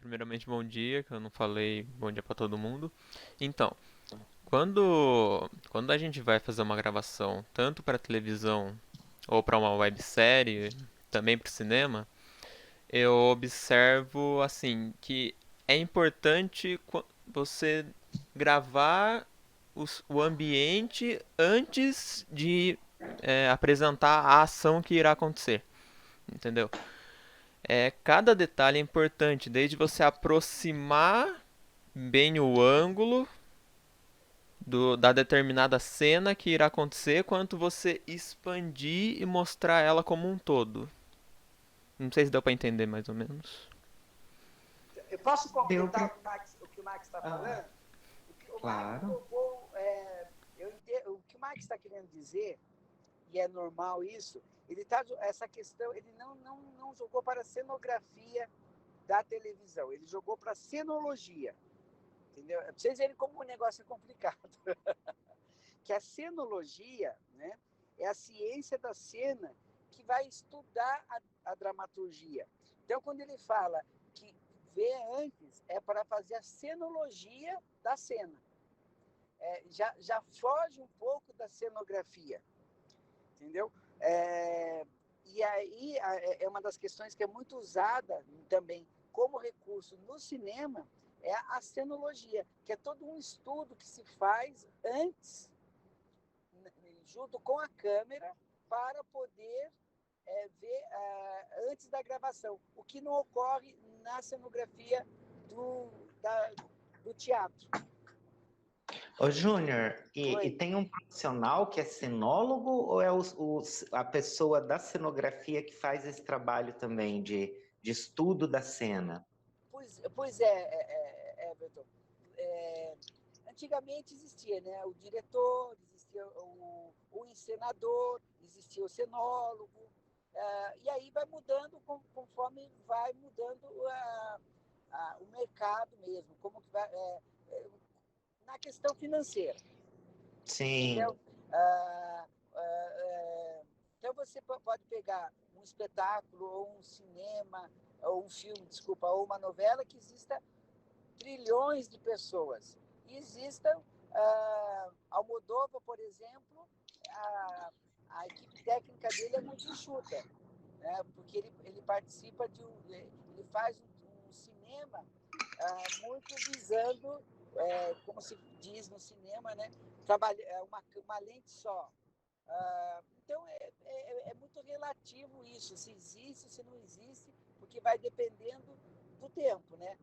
Primeiramente, bom dia, que eu não falei bom dia para todo mundo. Então, quando a gente vai fazer uma gravação, tanto para televisão ou para uma websérie, também para o cinema, eu observo assim que é importante você gravar o ambiente antes de apresentar a ação que irá acontecer, entendeu? Cada detalhe é importante, desde você aproximar bem o ângulo da determinada cena que irá acontecer, quanto você expandir e mostrar ela como um todo. Não sei se deu para entender mais ou menos. Eu posso completar o que o Max está falando? Claro. O que o Max está querendo dizer, e é normal isso, essa questão, ele não jogou para a cenografia da televisão, ele jogou para a cenologia. Entendeu? Para vocês verem como o negócio é complicado. Que a cenologia, né, é a ciência da cena que vai estudar a dramaturgia. Então, quando ele fala que vê antes, é para fazer a cenologia da cena. Já foge um pouco da cenografia. Entendeu? E aí é uma das questões que é muito usada também como recurso no cinema, é a cenologia, que é todo um estudo que se faz antes, junto com a câmera, para poder ver antes da gravação, o que não ocorre na cenografia do teatro. Ô, Júnior, e tem um profissional que é cenólogo ou é a pessoa da cenografia que faz esse trabalho também de estudo da cena? Pois é, Everton. Antigamente existia, né, o diretor, existia o encenador, existia o cenólogo, e aí vai mudando conforme vai mudando o mercado mesmo, como que vai, na questão financeira. Sim. Entendeu? Então você pode pegar um espetáculo ou um cinema, ou um filme, desculpa, ou uma novela que exista trilhões de pessoas. E existam, Almodóvar, por exemplo, a equipe técnica dele é muito enxuta, né? Porque ele participa ele faz um cinema muito visando, como se diz no cinema, né? Uma lente só. Então, é muito relativo isso, se existe, se não existe, porque vai dependendo do tempo, né?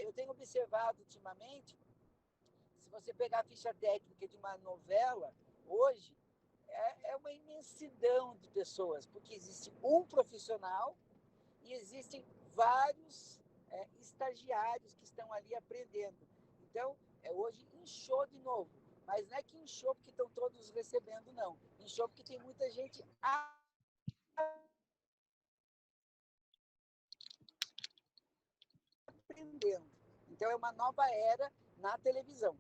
Eu tenho observado ultimamente, se você pegar a ficha técnica de uma novela, hoje, é uma imensidão de pessoas, porque existe um profissional e existem vários estagiários que estão ali aprendendo. Então, hoje inchou de novo. Mas não é que inchou porque estão todos recebendo, não. Inchou porque tem muita gente aprendendo. Então, é uma nova era na televisão.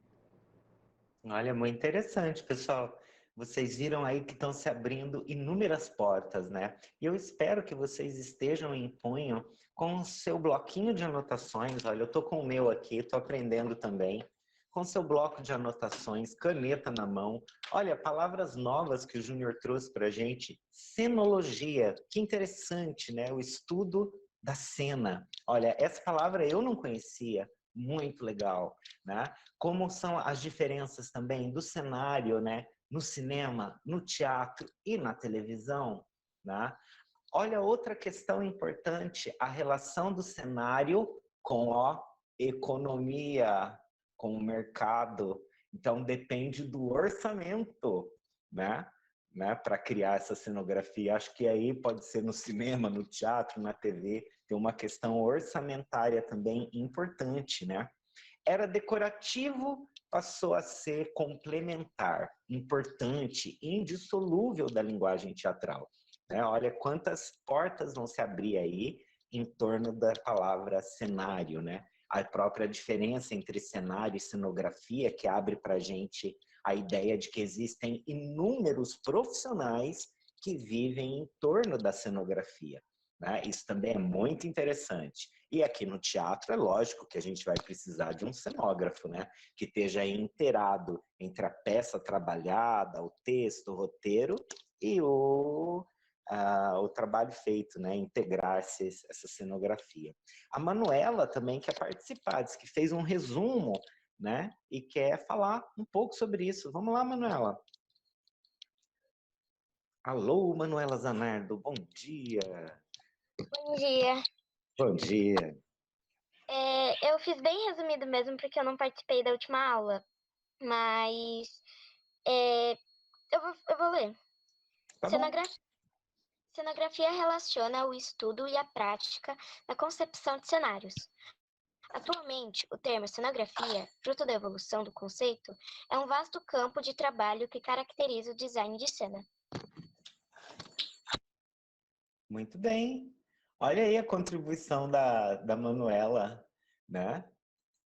Olha, muito interessante, pessoal. Vocês viram aí que estão se abrindo inúmeras portas, né? E eu espero que vocês estejam em punho com o seu bloquinho de anotações. Olha, eu tô com o meu aqui, tô aprendendo também. Com seu bloco de anotações, caneta na mão. Olha, palavras novas que o Júnior trouxe para a gente. Cenologia, que interessante, né? O estudo da cena. Olha, essa palavra eu não conhecia. Muito legal, né? Como são as diferenças também do cenário, né? No cinema, no teatro e na televisão, né? Olha, outra questão importante, a relação do cenário com a economia, com o mercado. Então, depende do orçamento, né? Para criar essa cenografia. Acho que aí pode ser no cinema, no teatro, na TV, tem uma questão orçamentária também importante, né? Era decorativo, passou a ser complementar, importante, indissolúvel da linguagem teatral. Né? Olha quantas portas vão se abrir aí em torno da palavra cenário, né? A própria diferença entre cenário e cenografia, que abre para a gente a ideia de que existem inúmeros profissionais que vivem em torno da cenografia. Né? Isso também é muito interessante. E aqui no teatro é lógico que a gente vai precisar de um cenógrafo, né? Que esteja inteirado entre a peça trabalhada, o texto, o roteiro e o trabalho feito, né? Integrar essa cenografia. A Manuela também quer participar, diz que fez um resumo, né? E quer falar um pouco sobre isso. Vamos lá, Manuela. Alô, Manuela Zanardo, bom dia. Bom dia. Bom dia. Eu fiz bem resumido mesmo, porque eu não participei da última aula. Mas eu vou ler. Tá Cenografia relaciona o estudo e a prática na concepção de cenários. Atualmente, o termo cenografia, fruto da evolução do conceito, é um vasto campo de trabalho que caracteriza o design de cena. Muito bem. Olha aí a contribuição da Manuela, né?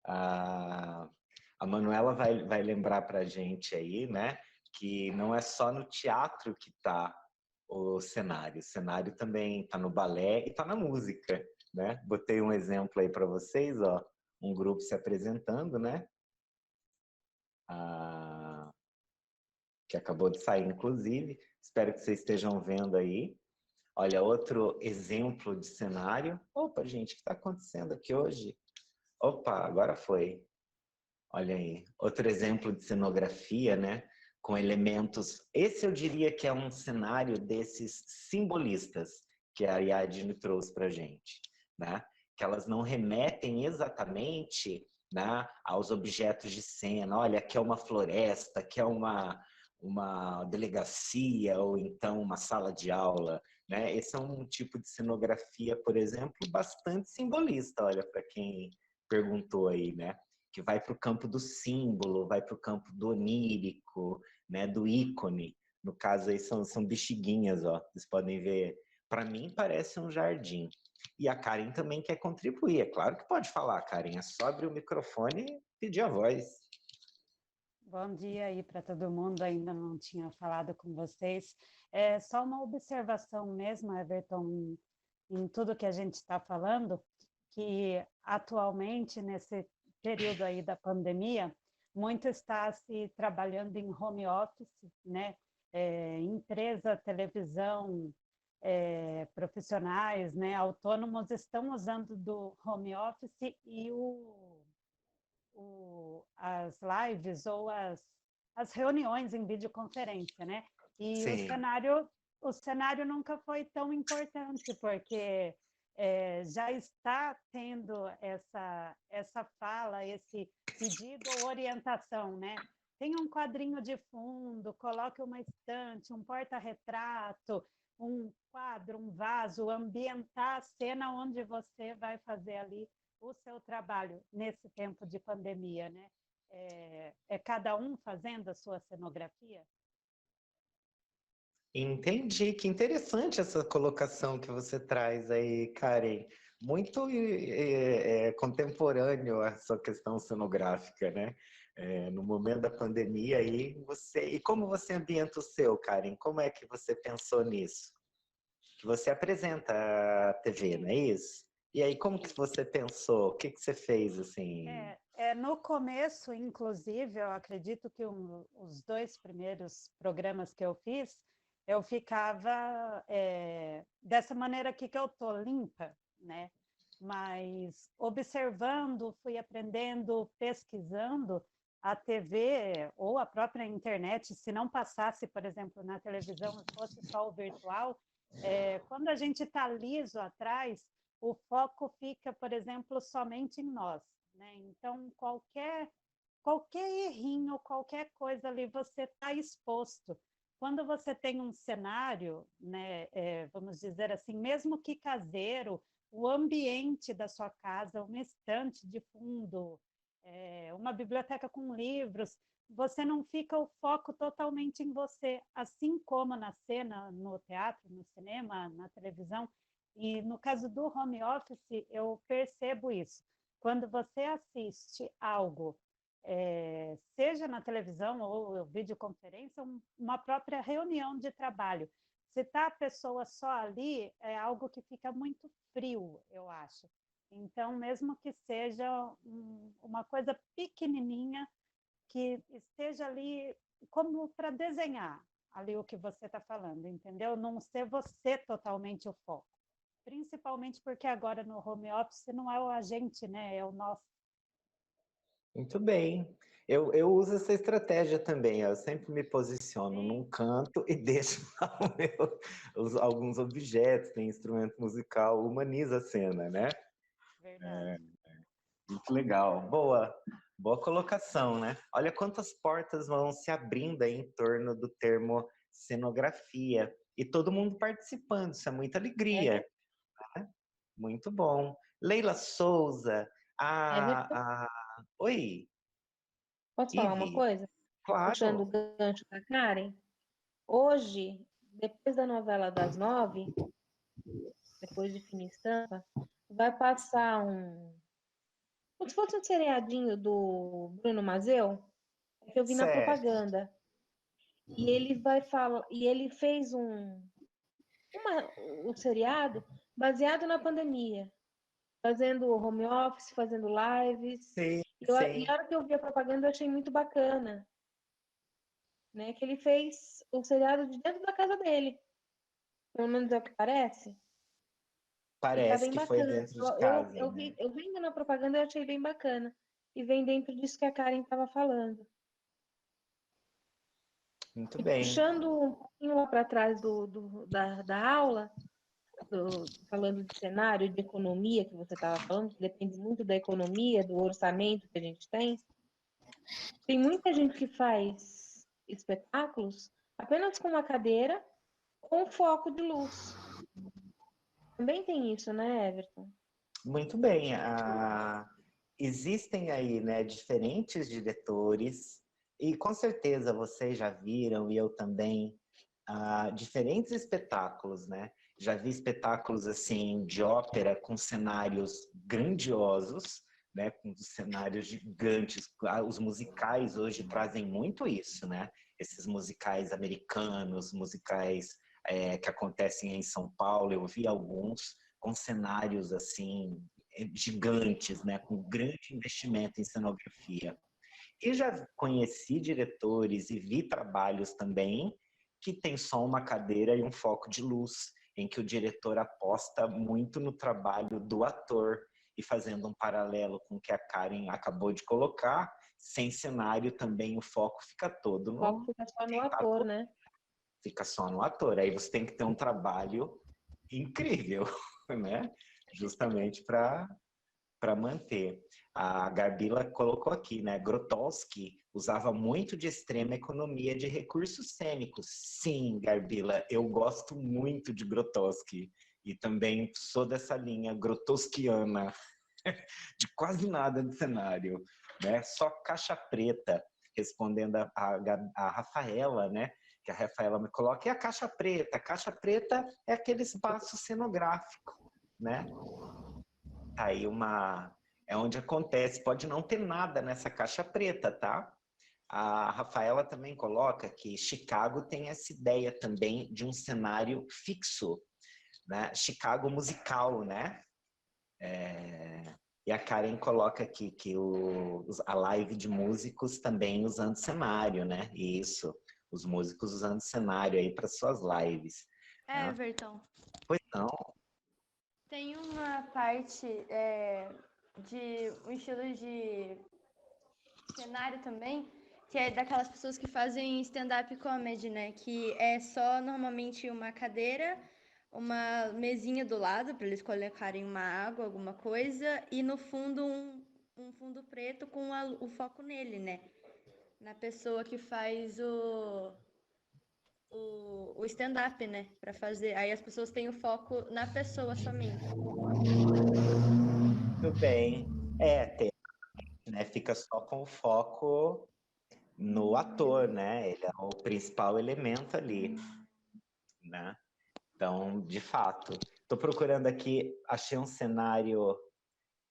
A Manuela vai lembrar para a gente aí, né? Que não é só no teatro que está o cenário também está no balé e está na música, né? Botei um exemplo aí para vocês, ó, um grupo se apresentando, né? Que acabou de sair, inclusive. Espero que vocês estejam vendo aí. Olha, outro exemplo de cenário. Opa, gente, o que está acontecendo aqui hoje? Opa, agora foi. Olha aí, outro exemplo de cenografia, né? Com elementos... Esse eu diria que é um cenário desses simbolistas que a Ariadne trouxe para a gente, né? que elas não remetem exatamente, né, aos objetos de cena. Olha, aqui é uma floresta, aqui é uma delegacia, ou então uma sala de aula, né? Esse é um tipo de cenografia, por exemplo, bastante simbolista, olha, para quem perguntou aí, né? Que vai para o campo do símbolo, vai para o campo do onírico, né? Do ícone. No caso aí são bexiguinhas, ó. Vocês podem ver. Para mim parece um jardim. E a Karen também quer contribuir. É claro que pode falar, Karen. É só abrir o microfone e pedir a voz. Bom dia aí para todo mundo, ainda não tinha falado com vocês. É só uma observação mesmo, Everton, em tudo que a gente está falando, que atualmente, nesse período aí da pandemia, muito está se trabalhando em home office, né? Empresa, televisão, profissionais, né? Autônomos estão usando do home office e as lives ou as reuniões em videoconferência, né? E Sim. o cenário nunca foi tão importante, porque já está tendo essa fala, esse pedido ou orientação, né? Tem um quadrinho de fundo, coloque uma estante, um porta-retrato, um quadro, um vaso, ambientar a cena onde você vai fazer ali o seu trabalho nesse tempo de pandemia, né? É cada um fazendo a sua cenografia? Entendi, que interessante essa colocação que você traz aí, Karen. Muito contemporâneo a sua questão cenográfica, né? No momento da pandemia aí, e como você ambienta o seu, Karen? Como é que você pensou nisso? Que você apresenta a TV, não é isso? E aí, como que você pensou? O que você fez, assim? No começo, inclusive, eu acredito que os 2 primeiros programas que eu fiz, eu ficava dessa maneira aqui que eu tô, limpa, né? Mas observando, fui aprendendo, pesquisando, a TV ou a própria internet, se não passasse, por exemplo, na televisão, fosse só o virtual, quando a gente está liso atrás, o foco fica, por exemplo, somente em nós, né? Então, qualquer errinho, qualquer coisa ali, você está exposto. Quando você tem um cenário, né, vamos dizer assim, mesmo que caseiro, o ambiente da sua casa, uma estante de fundo, uma biblioteca com livros, você não fica o foco totalmente em você, assim como na cena, no teatro, no cinema, na televisão. E no caso do home office, eu percebo isso. Quando você assiste algo, seja na televisão ou videoconferência, uma própria reunião de trabalho, se está a pessoa só ali, é algo que fica muito frio, eu acho. Então, mesmo que seja uma coisa pequenininha, que esteja ali como para desenhar ali o que você está falando, entendeu? Não ser você totalmente o foco. Principalmente porque agora no home office não é o agente, né? É o nosso. Muito bem. Eu uso essa estratégia também. Eu sempre me posiciono num canto e deixo lá alguns objetos, tem instrumento musical, humaniza a cena, né? Verdade. Muito legal. Boa colocação, né? Olha quantas portas vão se abrindo aí em torno do termo cenografia. E todo mundo participando, isso é muita alegria. Né? Muito bom. Leila Souza, Oi, Posso falar uma Ive, coisa? Puxando o claro. gancho da Karen. Hoje, depois da novela das 9, depois de Fina Estampa, vai passar como se fosse um seriadinho do Bruno Mazeu, que eu vi na Certo. propaganda. E ele vai falar, e ele fez um seriado baseado na pandemia, fazendo home office, fazendo lives. Sim, E a hora que eu vi a propaganda, eu achei muito bacana, né? Que ele fez o seriado de dentro da casa dele. Pelo menos é o que parece. E tá Parece bem que foi bacana. dentro de casa, Eu né? vendo na propaganda, eu achei bem bacana. E vem dentro disso que a Karen estava falando. Muito E bem. puxando um pouquinho lá para trás da aula, falando de cenário, de economia que você estava falando, que depende muito da economia, do orçamento que a gente tem. Tem muita gente que faz espetáculos apenas com uma cadeira com foco de luz. Também tem isso, né, Everton? Muito bem. Existem aí, né, diferentes diretores, e com certeza vocês já viram, e eu também, diferentes espetáculos, né? Já vi espetáculos, assim, de ópera com cenários grandiosos, né, com cenários gigantes. Os musicais hoje trazem muito isso, né? Esses musicais americanos, musicais que acontecem em São Paulo, eu vi alguns com cenários, assim, gigantes, né, com grande investimento em cenografia. E já conheci diretores e vi trabalhos também que tem só uma cadeira e um foco de luz, em que o diretor aposta muito no trabalho do ator. E fazendo um paralelo com o que a Karen acabou de colocar, sem cenário também o foco fica todo no... O foco fica só no ator, né? Fica só no ator. Aí você tem que ter um trabalho incrível, né? Justamente para manter. A Garbila colocou aqui, né? Grotowski usava muito de extrema economia de recursos cênicos. Sim, Garbila, eu gosto muito de Grotowski. E também sou dessa linha grotowskiana, de quase nada de cenário, né? Só caixa preta, respondendo a Rafaela, né? Que a Rafaela me coloca, e a caixa preta? A caixa preta é aquele espaço cenográfico, né? Aí é onde acontece, pode não ter nada nessa caixa preta, tá? A Rafaela também coloca que Chicago tem essa ideia também de um cenário fixo, né? Chicago musical, né? E a Karen coloca aqui que a live de músicos também usando cenário, né? Isso, os músicos usando cenário aí para suas lives. Né? Everton. Pois não. Tem uma parte de um estilo de cenário também, que é daquelas pessoas que fazem stand-up comedy, né? Que é só normalmente uma cadeira, uma mesinha do lado para eles colocarem uma água, alguma coisa, e no fundo um fundo preto com o foco nele, né? Na pessoa que faz o stand-up, né? Para fazer. Aí as pessoas têm o foco na pessoa somente. Muito bem. Né? Fica só com o foco no ator, né? Ele é o principal elemento ali, né? Então, de fato, estou procurando aqui, achei um cenário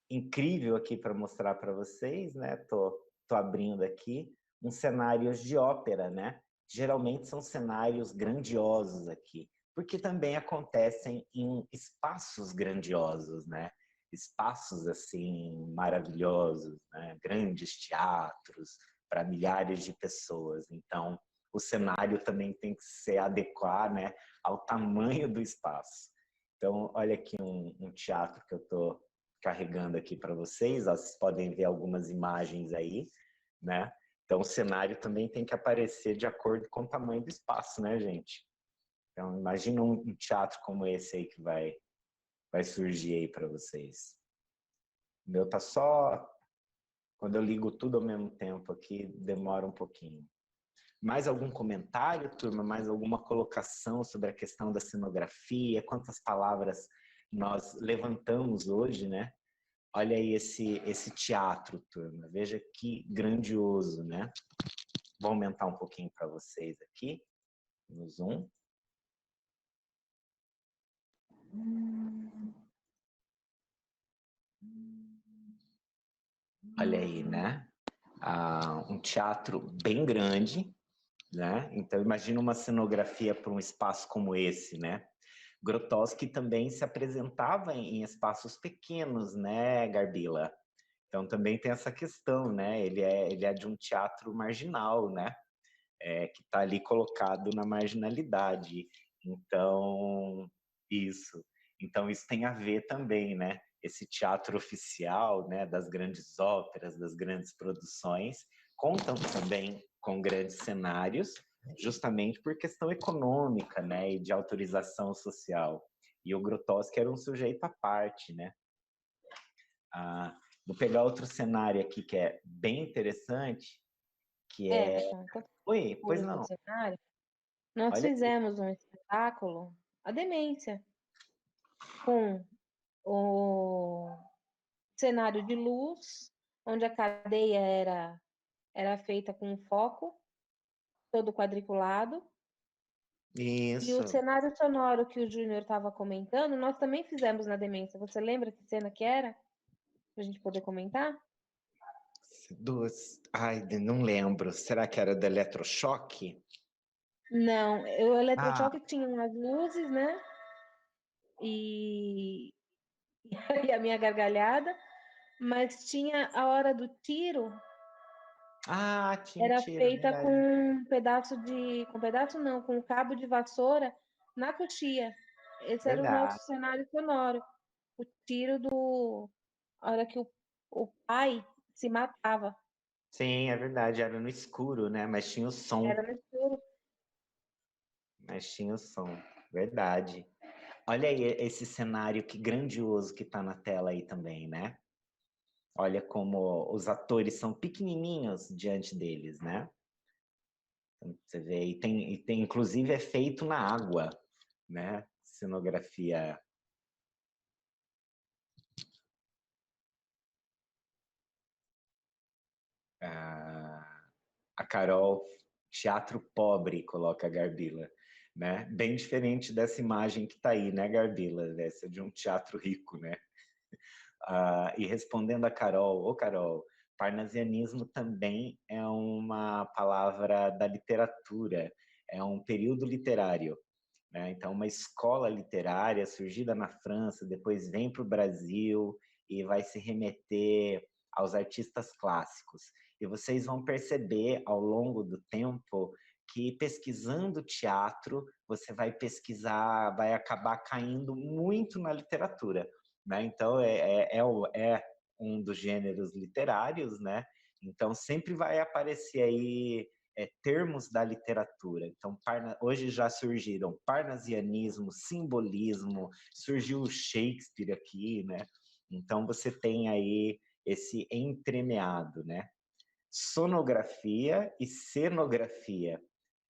incrível aqui para mostrar para vocês, né? Tô abrindo aqui uns cenários de ópera, né? Geralmente são cenários grandiosos aqui, porque também acontecem em espaços grandiosos, né? Espaços assim maravilhosos, né? Grandes teatros para milhares de pessoas. Então, o cenário também tem que se adequar, né, ao tamanho do espaço. Então, olha aqui um teatro que eu estou carregando aqui para vocês. Ó, vocês podem ver algumas imagens aí, né? Então, o cenário também tem que aparecer de acordo com o tamanho do espaço, né, gente? Então, imagina um teatro como esse aí que vai surgir aí para vocês. O meu tá só... Quando eu ligo tudo ao mesmo tempo aqui, demora um pouquinho. Mais algum comentário, turma? Mais alguma colocação sobre a questão da cenografia? Quantas palavras nós levantamos hoje, né? Olha aí esse teatro, turma. Veja que grandioso, né? Vou aumentar um pouquinho para vocês aqui, no Zoom. Olha aí, né? Um teatro bem grande, né? Então, imagina uma cenografia para um espaço como esse, né? Grotowski também se apresentava em espaços pequenos, né, Garbila? Então, também tem essa questão, né? Ele é de um teatro marginal, né? Que está ali colocado na marginalidade. Então, isso. Então, isso tem a ver também, né? Esse teatro oficial, né, das grandes óperas, das grandes produções, contam também com grandes cenários, justamente por questão econômica, né, e de autorização social. E o Grotowski era um sujeito à parte, né? Vou pegar outro cenário aqui que é bem interessante, que é... Oi, pois não. Cenário, nós Olha fizemos um espetáculo, A Demência, com o cenário de luz, onde a cadeia era feita com um foco, todo quadriculado. E o isso. cenário sonoro que o Júnior estava comentando, nós também fizemos na Demência. Você lembra que cena que era? Pra gente poder comentar? Ai, não lembro. Será que era do eletrochoque? Não, o eletrochoque tinha umas luzes, né? E a minha gargalhada, mas tinha a hora do tiro. Tinha Era tiro, feita verdade. com um cabo de vassoura na coxia. Esse era o nosso cenário sonoro. O tiro a hora que o pai se matava. Sim, é verdade. Era no escuro, né? Mas tinha o som. Era no escuro. Mas tinha o som. Verdade. Olha aí esse cenário que grandioso que tá na tela aí também, né? Olha como os atores são pequenininhos diante deles, né? Então, você vê, e tem inclusive é feito na água, né? Cenografia. A Carol, teatro pobre, coloca a Garbila, né? Bem diferente dessa imagem que tá aí, né, Garbila? Essa de um teatro rico, né? E respondendo a Carol, Carol, parnasianismo também é uma palavra da literatura, é um período literário, né? Então, uma escola literária surgida na França, depois vem para o Brasil e vai se remeter aos artistas clássicos. E vocês vão perceber ao longo do tempo que pesquisando teatro, você vai acabar caindo muito na literatura, né? Então, é um dos gêneros literários, né? Então, sempre vai aparecer aí termos da literatura. Então, hoje já surgiram parnasianismo, simbolismo, surgiu o Shakespeare aqui, né? Então, você tem aí esse entremeado, né? Sonografia e cenografia.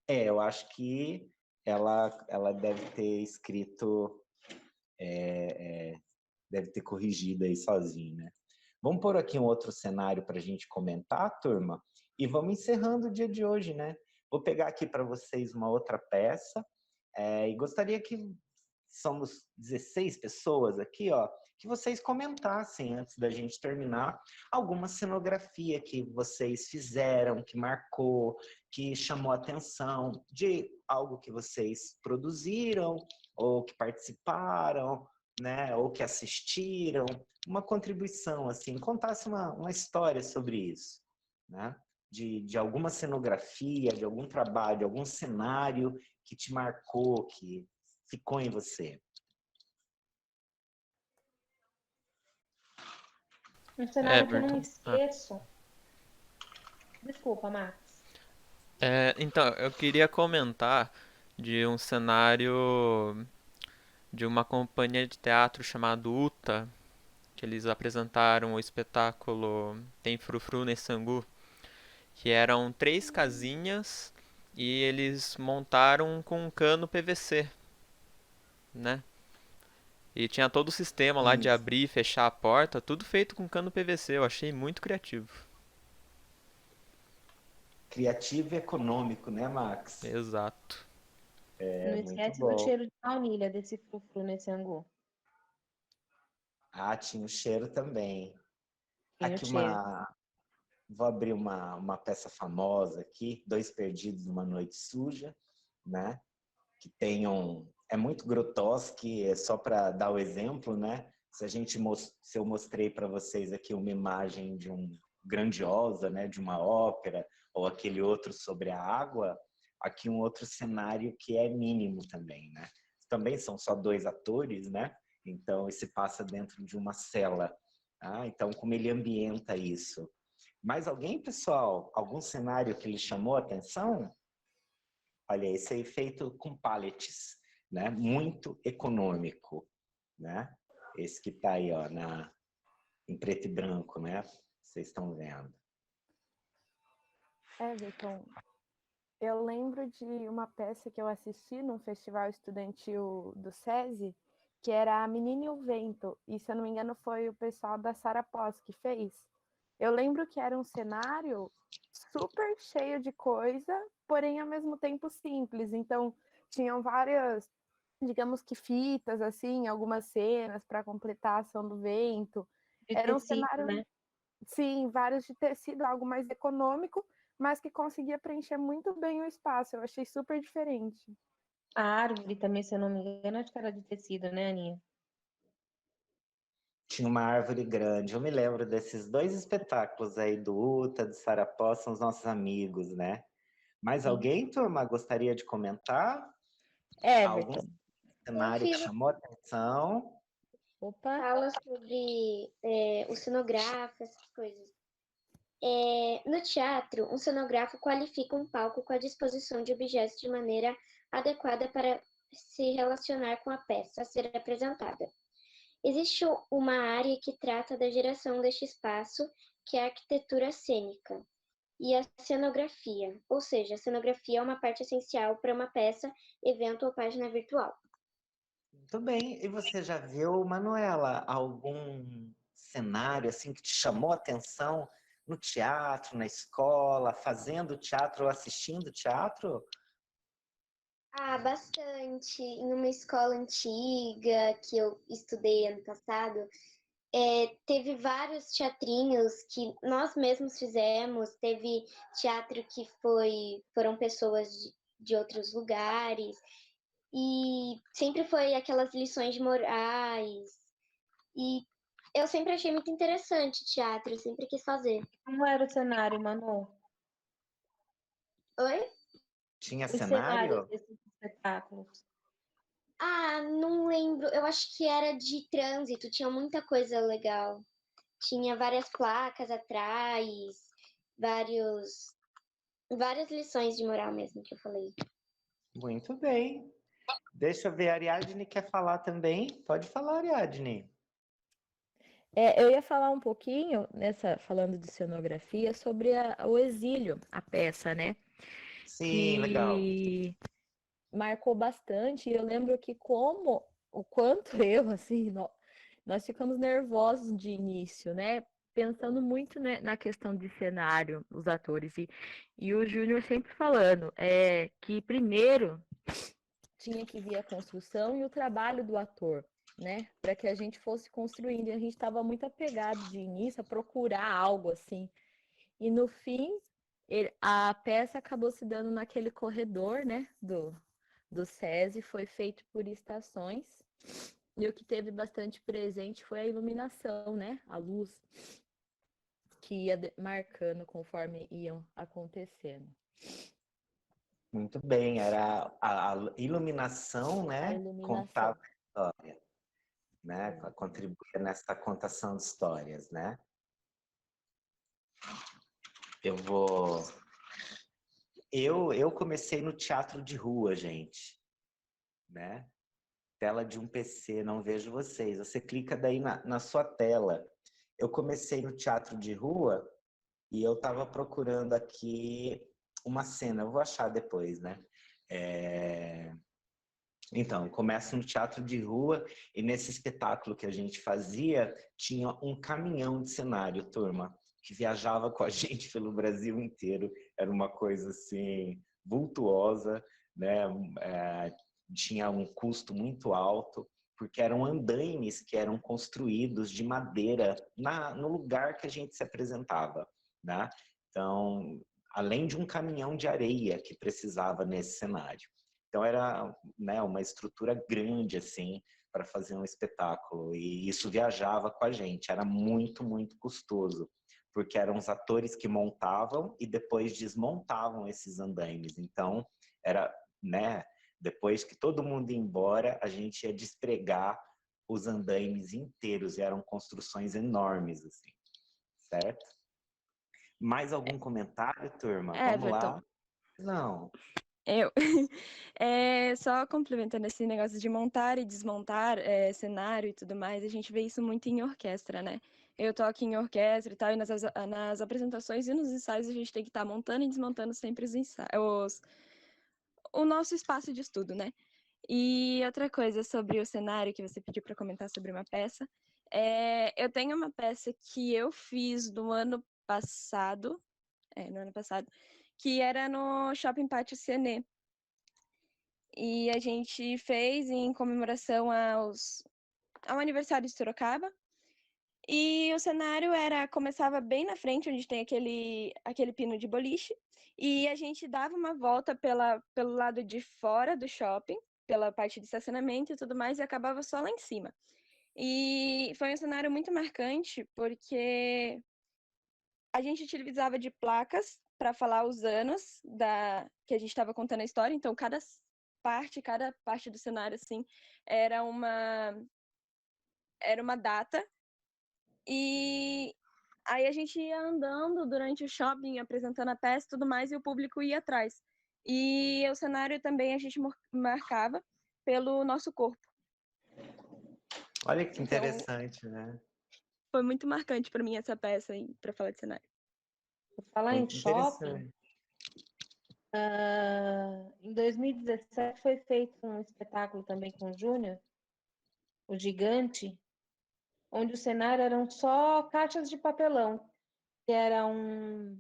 Eu acho que ela deve ter escrito, deve ter corrigido aí sozinho, né? Vamos pôr aqui um outro cenário para a gente comentar, turma, e vamos encerrando o dia de hoje, né? Vou pegar aqui para vocês uma outra peça, e gostaria que somos 16 pessoas aqui, ó, que vocês comentassem antes da gente terminar alguma cenografia que vocês fizeram, que marcou, que chamou a atenção, de algo que vocês produziram ou que participaram, né, ou que assistiram, uma contribuição, assim, contasse uma história sobre isso, né? De alguma cenografia, de algum trabalho, de algum cenário que te marcou, que ficou em você. Um cenário que eu não esqueço. Desculpa, Max. Então, eu queria comentar de um cenário de uma companhia de teatro chamada UTA, que eles apresentaram o espetáculo Tem Frufru nesse Angu, que eram 3 casinhas e eles montaram com um cano PVC, né? E tinha todo o sistema lá de abrir e fechar a porta, tudo feito com cano PVC. Eu achei muito criativo. Criativo e econômico, né, Max? Exato. Não esquece do cheiro de baunilha desse frufru nesse angu. Tinha o cheiro também. Tinha aqui o cheiro. Vou abrir uma peça famosa aqui, Dois Perdidos numa Noite Suja, né? Que tem é muito Grotowski, é só para dar o exemplo, né? Se eu mostrei para vocês aqui uma imagem de grandiosa, né, de uma ópera, ou aquele outro sobre a água, aqui um outro cenário que é mínimo também, né? Também são só 2 atores, né? Então, se passa dentro de uma cela. Então, como ele ambienta isso? Mais alguém, pessoal? Algum cenário que lhe chamou a atenção? Olha, esse aí feito com pallets, né? Muito econômico, né? Esse que está aí, ó, em preto e branco, né? Vocês estão vendo. Everton, eu lembro de uma peça que eu assisti num festival estudantil do SESI, que era A Menina e o Vento, e se eu não me engano foi o pessoal da Sara Pós que fez. Eu lembro que era um cenário super cheio de coisa, porém ao mesmo tempo simples. Então, tinham várias, digamos que fitas, assim, algumas cenas para completar a ação do vento. De Era um tecido, cenário, né? sim, vários de tecido, algo mais econômico, mas que conseguia preencher muito bem o espaço. Eu achei super diferente. A árvore também, se eu não me engano, acho que era de tecido, né, Aninha? Tinha uma árvore grande. Eu me lembro desses dois espetáculos aí do Uta, do Sarapó, são os nossos amigos, né? Mais Sim. alguém, turma, gostaria de comentar? Algum Everton. cenário que chamou a atenção? Opa. Fala sobre o cenógrafo, essas coisas. No teatro, um cenógrafo qualifica um palco com a disposição de objetos de maneira adequada para se relacionar com a peça a ser apresentada. Existe uma área que trata da geração deste espaço, que é a arquitetura cênica, e a cenografia, ou seja, a cenografia é uma parte essencial para uma peça, evento ou página virtual. Muito bem. E você já viu, Manuela, algum cenário assim que te chamou a atenção no teatro, na escola, fazendo teatro ou assistindo teatro? Ah, bastante. Em uma escola antiga que eu estudei ano passado, teve vários teatrinhos que nós mesmos fizemos. Teve teatro que foram pessoas de outros lugares. E sempre foi aquelas lições de morais. E eu sempre achei muito interessante teatro, eu sempre quis fazer. Como era o cenário, Manu? Oi? Tinha Os cenários cenário? desses espetáculos. Ah, não lembro. Eu acho que era de trânsito, tinha muita coisa legal. Tinha várias placas atrás, várias lições de moral mesmo que eu falei. Muito bem. Deixa eu ver, a Ariadne quer falar também. Pode falar, Ariadne. Eu ia falar um pouquinho, falando de cenografia, sobre o Exílio, a peça, né? Sim, legal. Que marcou bastante. E eu lembro que o quanto eu, assim, nós ficamos nervosos de início, né? Pensando muito, né, na questão de cenário, os atores. E o Júnior sempre falando que primeiro tinha que vir a construção e o trabalho do ator, né? Para que a gente fosse construindo. E a gente estava muito apegado de início a procurar algo assim. E no fim, a peça acabou se dando naquele corredor, né? Do SESI, foi feito por estações. E o que teve bastante presente foi a iluminação, né? A luz que ia marcando conforme iam acontecendo. Muito bem, era a iluminação, né? A iluminação. Contava a história, né? Contribuía nessa contação de histórias, né? Eu comecei no teatro de rua, gente, né? Tela de um PC, não vejo vocês. Você clica daí na sua tela. Eu comecei no teatro de rua e eu estava procurando aqui uma cena, eu vou achar depois, né? Então, começa no teatro de rua e nesse espetáculo que a gente fazia, tinha um caminhão de cenário, turma, que viajava com a gente pelo Brasil inteiro. Era uma coisa, assim, vultuosa, né? Tinha um custo muito alto, porque eram andaimes que eram construídos de madeira no lugar que a gente se apresentava, né? Então, além de um caminhão de areia que precisava nesse cenário. Então era, né, uma estrutura grande assim para fazer um espetáculo e isso viajava com a gente. Era muito, muito custoso, porque eram os atores que montavam e depois desmontavam esses andaimes. Então era, né, depois que todo mundo ia embora, a gente ia despregar os andaimes inteiros e eram construções enormes assim, certo? Mais algum comentário, turma? Vamos lá. Não. Eu. Só complementando esse negócio de montar e desmontar cenário e tudo mais, a gente vê isso muito em orquestra, né? Eu toco em orquestra e tal, e nas apresentações e nos ensaios a gente tem que estar montando e desmontando sempre o nosso espaço de estudo, né? E outra coisa sobre o cenário que você pediu para comentar sobre uma peça, eu tenho uma peça que eu fiz no ano passado, que era no Shopping Pátio Ciané. E a gente fez em comemoração ao aniversário de Sorocaba. E o cenário começava bem na frente, onde tem aquele pino de boliche, e a gente dava uma volta pelo lado de fora do shopping, pela parte de estacionamento e tudo mais, e acabava só lá em cima. E foi um cenário muito marcante, porque a gente utilizava de placas para falar os anos que a gente estava contando a história, então cada parte do cenário, assim, era uma data, e aí a gente ia andando durante o shopping, apresentando a peça e tudo mais, e o público ia atrás. E o cenário também a gente marcava pelo nosso corpo. Olha que interessante, né? Foi muito marcante para mim essa peça, para falar de cenário. Por falar Muito em shopping, em 2017 foi feito um espetáculo também com o Júnior, o Gigante, onde o cenário eram só caixas de papelão, que era um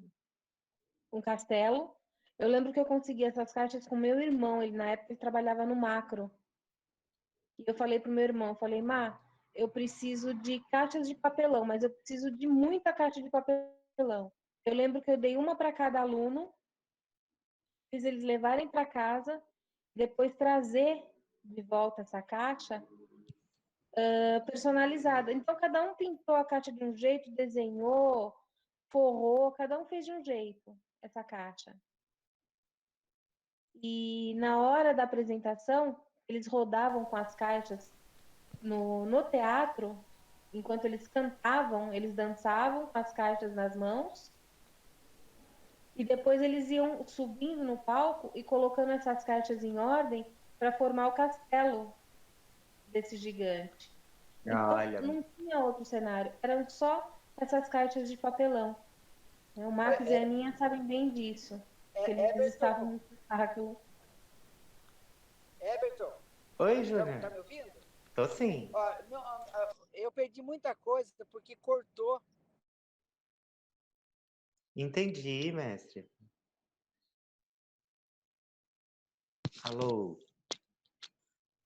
castelo. Eu lembro que eu consegui essas caixas com meu irmão, ele na época ele trabalhava no Macro. E eu falei pro meu irmão, eu falei, Má, eu preciso de caixas de papelão, mas eu preciso de muita caixa de papelão. Eu lembro que eu dei uma para cada aluno, fiz eles levarem para casa, depois trazer de volta essa caixa personalizada. Então, cada um pintou a caixa de um jeito, desenhou, forrou, cada um fez de um jeito essa caixa. E na hora da apresentação, eles rodavam com as caixas no teatro, enquanto eles cantavam, eles dançavam com as caixas nas mãos, e depois eles iam subindo no palco e colocando essas caixas em ordem para formar o castelo desse gigante. Então, não tinha outro cenário, eram só essas caixas de papelão. O Marcos e a Aninha sabem bem disso, que eles estavam no espetáculo. Everton. Oi, Júnior. Tá me ouvindo? Tô sim. Eu perdi muita coisa porque cortou. Entendi, mestre. Alô?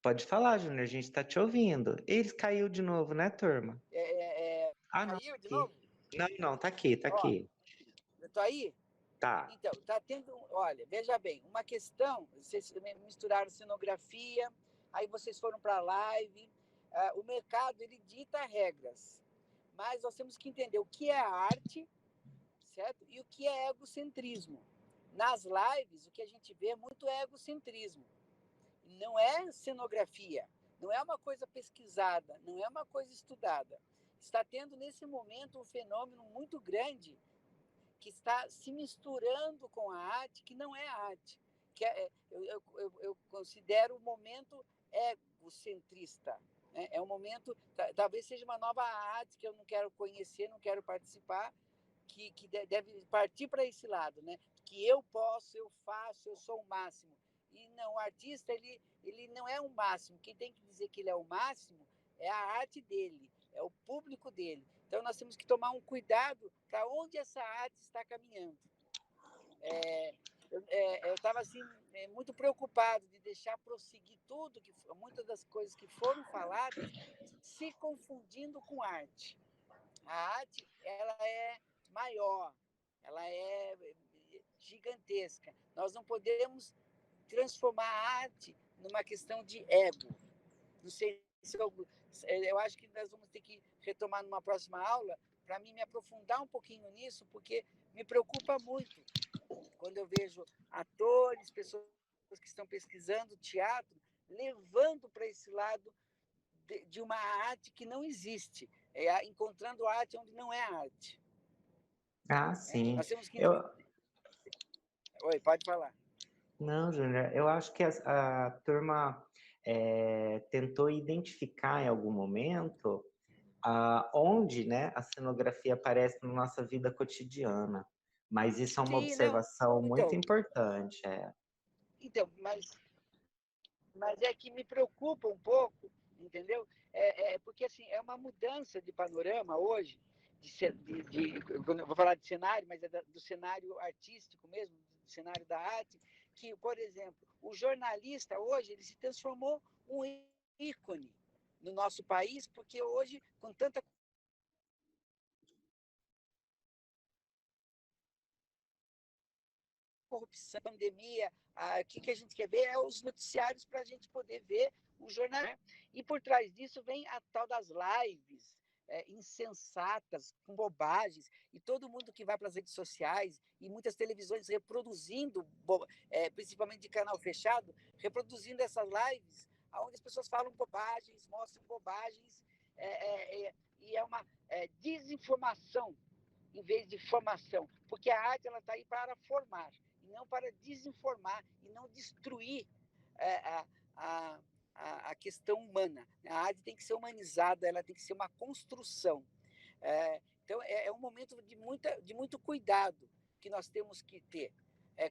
Pode falar, Júnior, a gente tá te ouvindo. Eles caiu de novo, né, turma? Caiu de novo? Não, tá aqui, tá aqui. Eu tô aí? Tá. Então, tá tendo, olha, veja bem, uma questão, vocês misturaram cenografia, aí vocês foram para a live, o mercado, ele dita regras, mas nós temos que entender o que é arte, certo? E o que é egocentrismo. Nas lives, o que a gente vê é muito egocentrismo. Não é cenografia, não é uma coisa pesquisada, não é uma coisa estudada. Está tendo, nesse momento, um fenômeno muito grande que está se misturando com a arte, que não é arte. Eu considero o momento egocentrista. Né? É um momento, talvez seja uma nova arte que eu não quero conhecer, não quero participar, que deve partir para esse lado, né? Que eu posso, eu faço, eu sou o máximo. E não, o artista, ele não é o máximo. Quem tem que dizer que ele é o máximo é a arte dele, é o público dele. Então, nós temos que tomar um cuidado para onde essa arte está caminhando. Eu estava assim, muito preocupado de deixar prosseguir tudo, muitas das coisas que foram faladas, se confundindo com arte. A arte, ela é maior, ela é gigantesca. Nós não podemos transformar a arte numa questão de ego. Não sei se eu acho que nós vamos ter que retomar numa próxima aula para mim me aprofundar um pouquinho nisso, porque me preocupa muito quando eu vejo atores, pessoas que estão pesquisando teatro, levando para esse lado de uma arte que não existe, encontrando arte onde não é arte. Sim. Nós temos que... Oi, pode falar. Não, Júnior, eu acho que a turma tentou identificar em algum momento onde, né, a cenografia aparece na nossa vida cotidiana. Mas isso é uma Sim, não. observação muito Então, importante. então mas é que me preocupa um pouco, entendeu? Porque assim, é uma mudança de panorama hoje, eu vou falar de cenário, mas é do cenário artístico mesmo, do cenário da arte, que, por exemplo, o jornalista hoje ele se transformou um ícone no nosso país, porque hoje, com tanta corrupção, pandemia, o que a gente quer ver é os noticiários para a gente poder ver o jornal. Né? E por trás disso vem a tal das lives insensatas, com bobagens, e todo mundo que vai para as redes sociais e muitas televisões reproduzindo, principalmente de canal fechado, reproduzindo essas lives, onde as pessoas falam bobagens, mostram bobagens, e é uma desinformação em vez de formação, porque a arte ela está aí para formar e não para desinformar e não destruir a questão humana. A arte tem que ser humanizada, ela tem que ser uma construção. Então, é um momento de muito cuidado que nós temos que ter.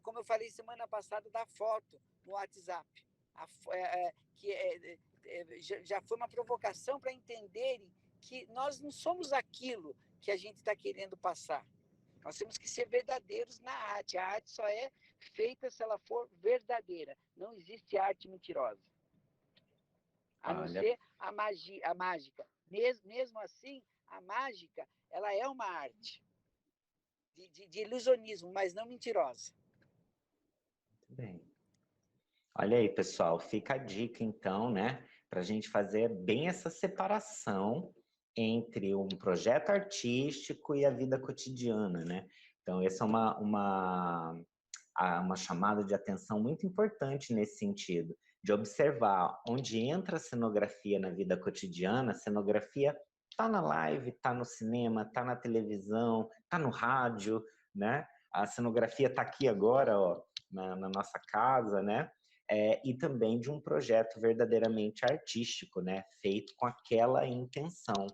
Como eu falei semana passada da foto no WhatsApp, já foi uma provocação para entenderem que nós não somos aquilo que a gente está querendo passar. Nós temos que ser verdadeiros na arte. A arte só é feita se ela for verdadeira. Não existe arte mentirosa. A não ser a mágica. Mesmo assim, a mágica ela é uma arte de ilusionismo, mas não mentirosa. Muito bem. Olha aí, pessoal, fica a dica, então, né, para a gente fazer bem essa separação entre um projeto artístico e a vida cotidiana, né? Então, essa é uma chamada de atenção muito importante nesse sentido, de observar onde entra a cenografia na vida cotidiana. A cenografia está na live, está no cinema, está na televisão, está no rádio, né? A cenografia está aqui agora, ó, na nossa casa, né? E também de um projeto verdadeiramente artístico, né? Feito com aquela intenção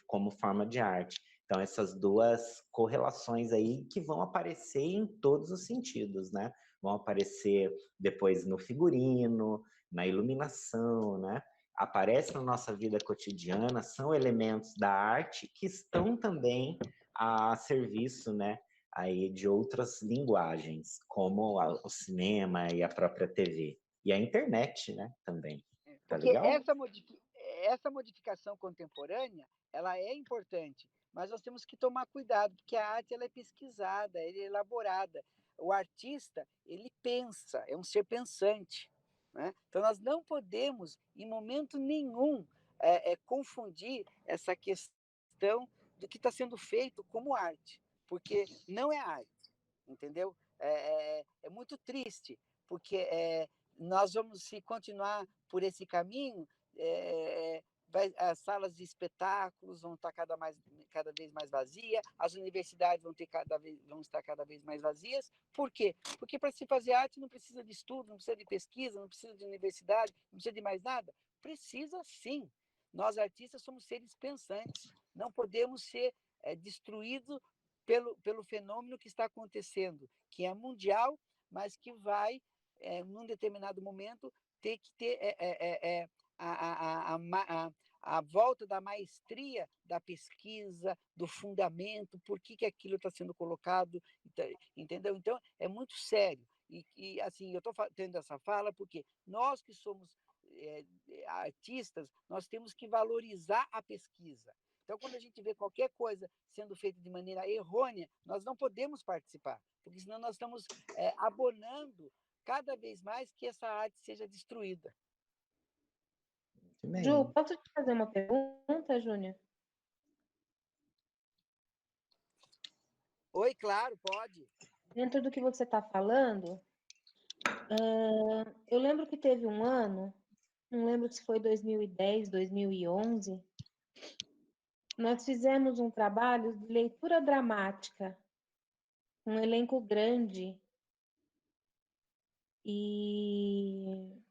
como forma de arte. Então, essas duas correlações aí que vão aparecer em todos os sentidos, né? Vão aparecer depois no figurino, na iluminação, né? Aparece na nossa vida cotidiana, são elementos da arte que estão também a serviço, né, aí de outras linguagens, como o cinema e a própria TV. E a internet, né, também. Tá Porque legal? essa modificação contemporânea, ela é importante, mas nós temos que tomar cuidado, porque a arte ela é pesquisada, ela é elaborada. O artista, ele pensa, é um ser pensante. Né? Então, nós não podemos, em momento nenhum, confundir essa questão do que está sendo feito como arte, porque não é arte, entendeu? É muito triste, porque nós vamos, se continuar por esse caminho, as salas de espetáculos vão estar cada vez mais vazias, as universidades vão estar cada vez mais vazias. Por quê? Porque para se fazer arte não precisa de estudo, não precisa de pesquisa, não precisa de universidade, não precisa de mais nada. Precisa sim. Nós, artistas, somos seres pensantes. Não podemos ser destruídos pelo fenômeno que está acontecendo, que é mundial, mas que vai, num determinado momento, ter que ter a volta da maestria da pesquisa, do fundamento, por que aquilo está sendo colocado, entendeu? Então, é muito sério. E assim, eu estou tendo essa fala porque nós que somos artistas, nós temos que valorizar a pesquisa. Então, quando a gente vê qualquer coisa sendo feita de maneira errônea, nós não podemos participar, porque senão nós estamos abonando cada vez mais que essa arte seja destruída. Ju, posso te fazer uma pergunta, Júnior? Oi, claro, pode. Dentro do que você está falando, eu lembro que teve um ano, não lembro se foi 2010, 2011, nós fizemos um trabalho de leitura dramática, um elenco grande, E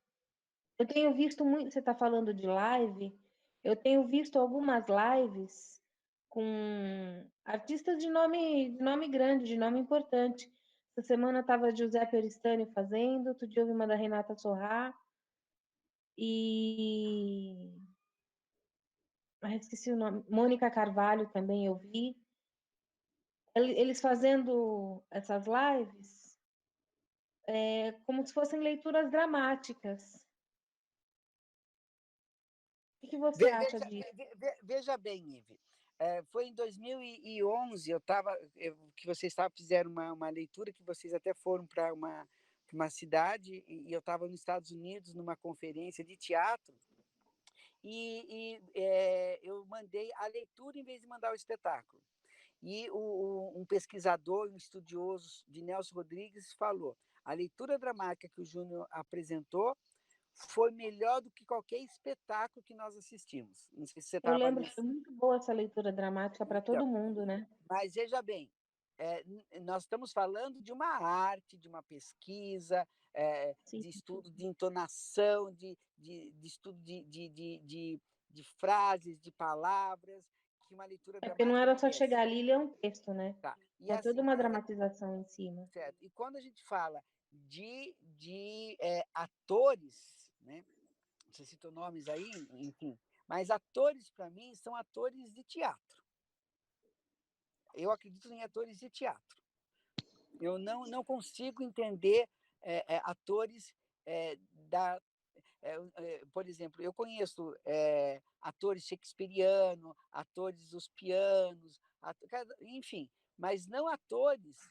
eu tenho visto muito, você está falando de live, eu tenho visto algumas lives com artistas de nome grande, de nome importante. Essa semana estava José Peristani fazendo, outro dia eu vi uma da Renata Sorrá, e esqueci o nome, Mônica Carvalho também eu vi. Eles fazendo essas lives como se fossem leituras dramáticas. O que você acha disso? Veja bem, Ive, foi em 2011, que vocês fizeram uma leitura, que vocês até foram para uma cidade, e eu estava nos Estados Unidos numa conferência de teatro, e eu mandei a leitura em vez de mandar o espetáculo. E um pesquisador, um estudioso de Nelson Rodrigues falou: a leitura dramática que o Júnior apresentou foi melhor do que qualquer espetáculo que nós assistimos. Não sei se você Eu estava lembro, nesse. foi muito boa essa leitura dramática para todo mundo, né? Mas veja bem, nós estamos falando de uma arte, de uma pesquisa, de estudo de entonação, de estudo de frases, de palavras, que uma leitura Porque dramática não era só merece. chegar ali e ler um texto, né? Tá. E É toda assim, uma dramatização em cima. certo. E quando a gente fala de atores, né? Você citou nomes aí, enfim, mas atores, para mim, são atores de teatro. Eu acredito em atores de teatro. Eu não consigo entender atores por exemplo, eu conheço atores shakespearianos, atores dos pianos, enfim, mas não atores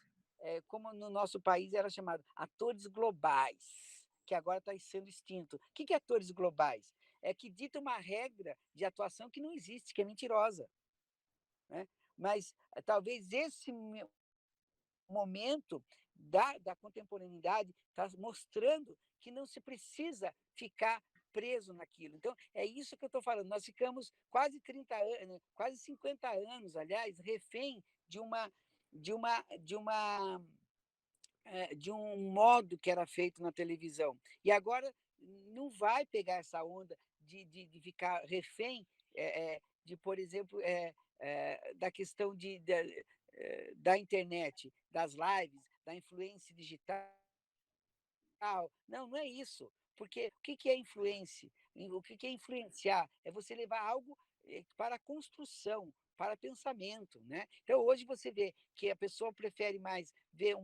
como no nosso país era chamado atores globais, que agora está sendo extinto. O que é atores globais? É que dita uma regra de atuação que não existe, que é mentirosa, né? Mas talvez esse momento da contemporaneidade está mostrando que não se precisa ficar preso naquilo. Então, é isso que eu estou falando. Nós ficamos quase 30 anos, quase 50 anos, aliás, refém de um modo que era feito na televisão. E agora não vai pegar essa onda de ficar refém por exemplo, da questão da internet, das lives, da influência digital. Não é isso. Porque o que é influência? O que é influenciar? É você levar algo para a construção, para pensamento, né? Então, hoje você vê que a pessoa prefere mais ver